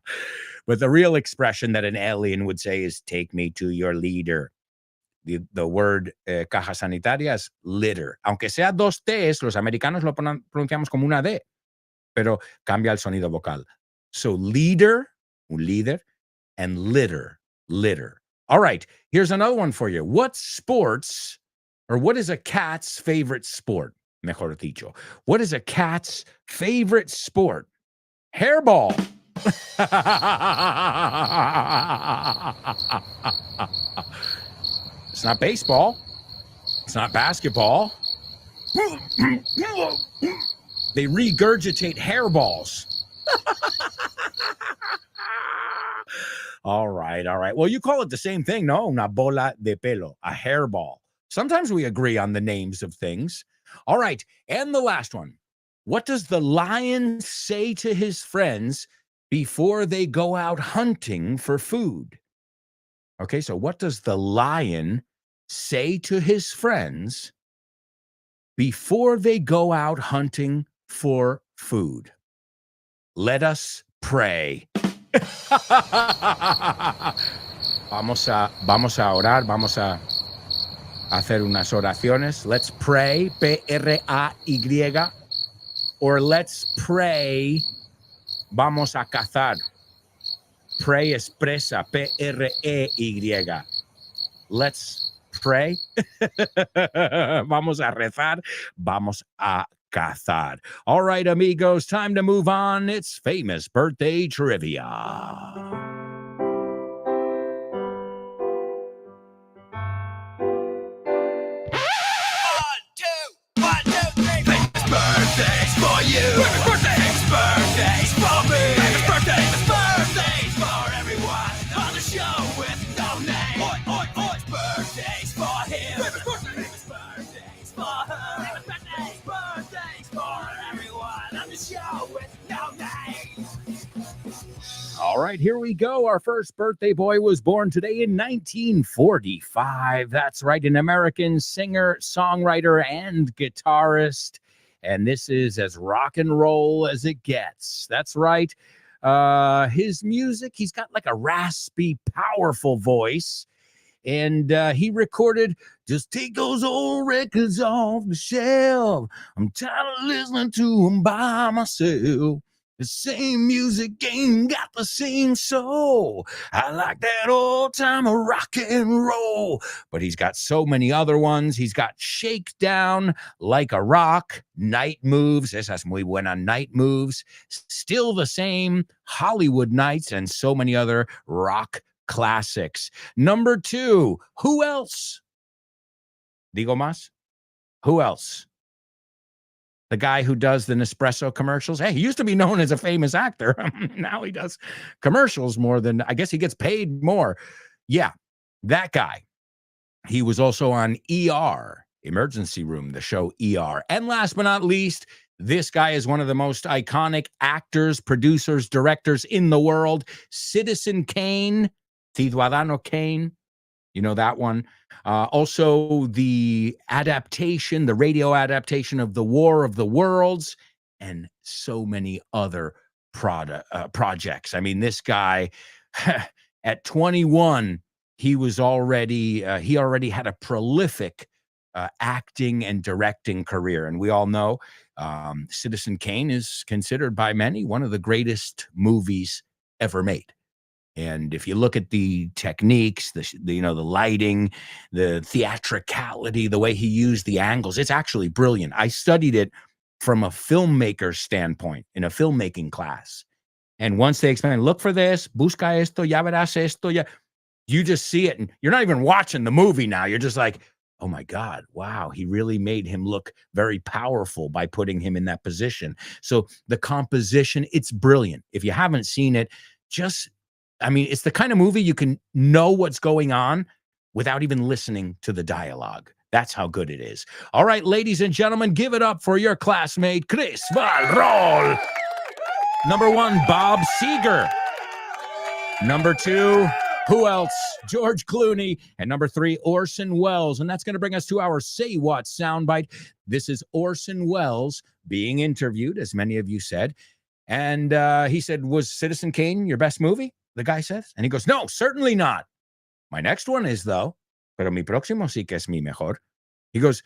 But the real expression that an alien would say is take me to your leader. The word caja sanitaria es litter. Aunque sea dos T's, los americanos lo pronunciamos como una D, pero cambia el sonido vocal. So leader, un líder, and litter. All right, here's another one for you. What is a cat's favorite sport? Mejor dicho. What is a cat's favorite sport? Hairball. It's not baseball. It's not basketball. They regurgitate hairballs. All right. Well, you call it the same thing, no? Una bola de pelo, a hairball. Sometimes we agree on the names of things. All right. And the last one. What does the lion say to his friends before they go out hunting for food? Okay, so what does the lion say to his friends before they go out hunting for food? Let us pray. Vamos a orar, vamos a hacer unas oraciones. Let's pray, P-R-A-Y, or let's pray, vamos a cazar. Pray expresa, P-R-E-Y. Let's pray. Vamos a rezar, vamos a cazar. All right, amigos, time to move on. It's famous birthday trivia. Birthdays for you. Birthdays for me. Birthdays for everyone on the show with no name. Birthdays for him. Birthdays for her. Birthdays for everyone on the show with no name. All right, here we go. Our first birthday boy was born today in 1945. That's right, an American singer, songwriter, and guitarist. And this is as rock and roll as it gets. That's right. His music, he's got like a raspy, powerful voice. And he recorded, just take those old records off the shelf. I'm tired of listening to them by myself. The same music ain't got the same soul. I like that old time of rock and roll. But he's got so many other ones. He's got Shake Down Like a Rock, Night Moves. Esas muy buena, Night Moves. Still the Same, Hollywood Nights, and so many other rock classics. Number 2, who else? Digo más? Who else? The guy who does the Nespresso commercials. Hey, he used to be known as a famous actor. Now he does commercials more than, I guess he gets paid more. Yeah, that guy. He was also on ER, Emergency Room, the show ER. And last but not least, this guy is one of the most iconic actors, producers, directors in the world. Citizen Kane, Ciudadano Kane. You know that one. Also, the adaptation, the radio adaptation of The War of the Worlds, and so many other projects. I mean, this guy, at 21, he already had a prolific acting and directing career. And we all know Citizen Kane is considered by many one of the greatest movies ever made. And if you look at the techniques, the lighting, the theatricality, the way he used the angles, it's actually brilliant. I studied it from a filmmaker standpoint in a filmmaking class. And once they explain, look for this, busca esto, ya verás esto, ya, you just see it. And you're not even watching the movie now. You're just like, oh my God, wow, he really made him look very powerful by putting him in that position. So the composition, it's brilliant. If you haven't seen it, it's the kind of movie you can know what's going on without even listening to the dialogue. That's how good it is. All right, ladies and gentlemen, give it up for your classmate, Chris Valrol. Number 1, Bob Seger. Number 2, who else? George Clooney. And number 3, Orson Welles. And that's going to bring us to our Say What soundbite. This is Orson Welles being interviewed, as many of you said. And he said, was Citizen Kane your best movie? The guy says. And he goes, no, certainly not. My next one is, though. Pero mi próximo sí que es mi mejor. He goes,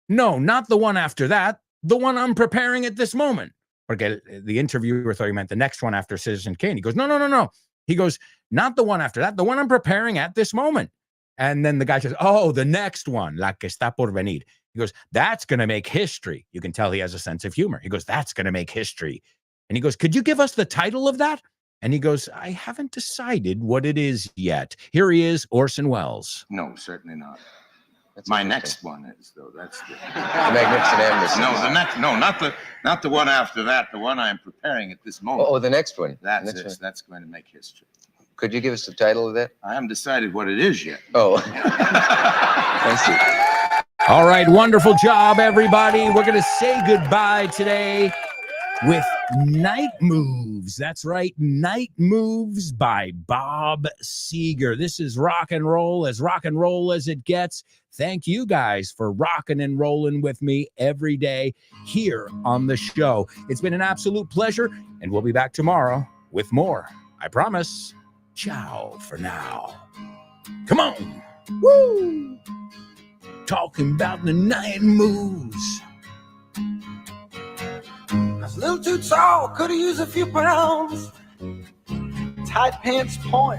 no, not the one after that. The one I'm preparing at this moment. Porque the interviewer thought he meant the next one after Citizen Kane. He goes, no. He goes, not the one after that. The one I'm preparing at this moment. And then the guy says, oh, the next one, la que está por venir. He goes, that's going to make history. You can tell he has a sense of humor. He goes, that's going to make history. And he goes, could you give us the title of that? And he goes, I haven't decided what it is yet. Here he is, Orson Welles. No, certainly not. My next one is, though. That's the Magnificent Amnesty. Not the one after that. The one I'm preparing at this moment. Oh, the next one. That's going to make history. Could you give us the title of that? I haven't decided what it is yet. Oh. I see. All right, wonderful job, everybody. We're going to say goodbye today with Night Moves. That's right, Night Moves by Bob Seger. This is rock and roll as it gets. Thank you guys for rocking and rolling with me every day here on the show. It's been an absolute pleasure, and we'll be back tomorrow with more. I promise. Ciao for now. Come on. Woo! Talking about the night moves. I was a little too tall, could have used a few pounds. Tight pants point.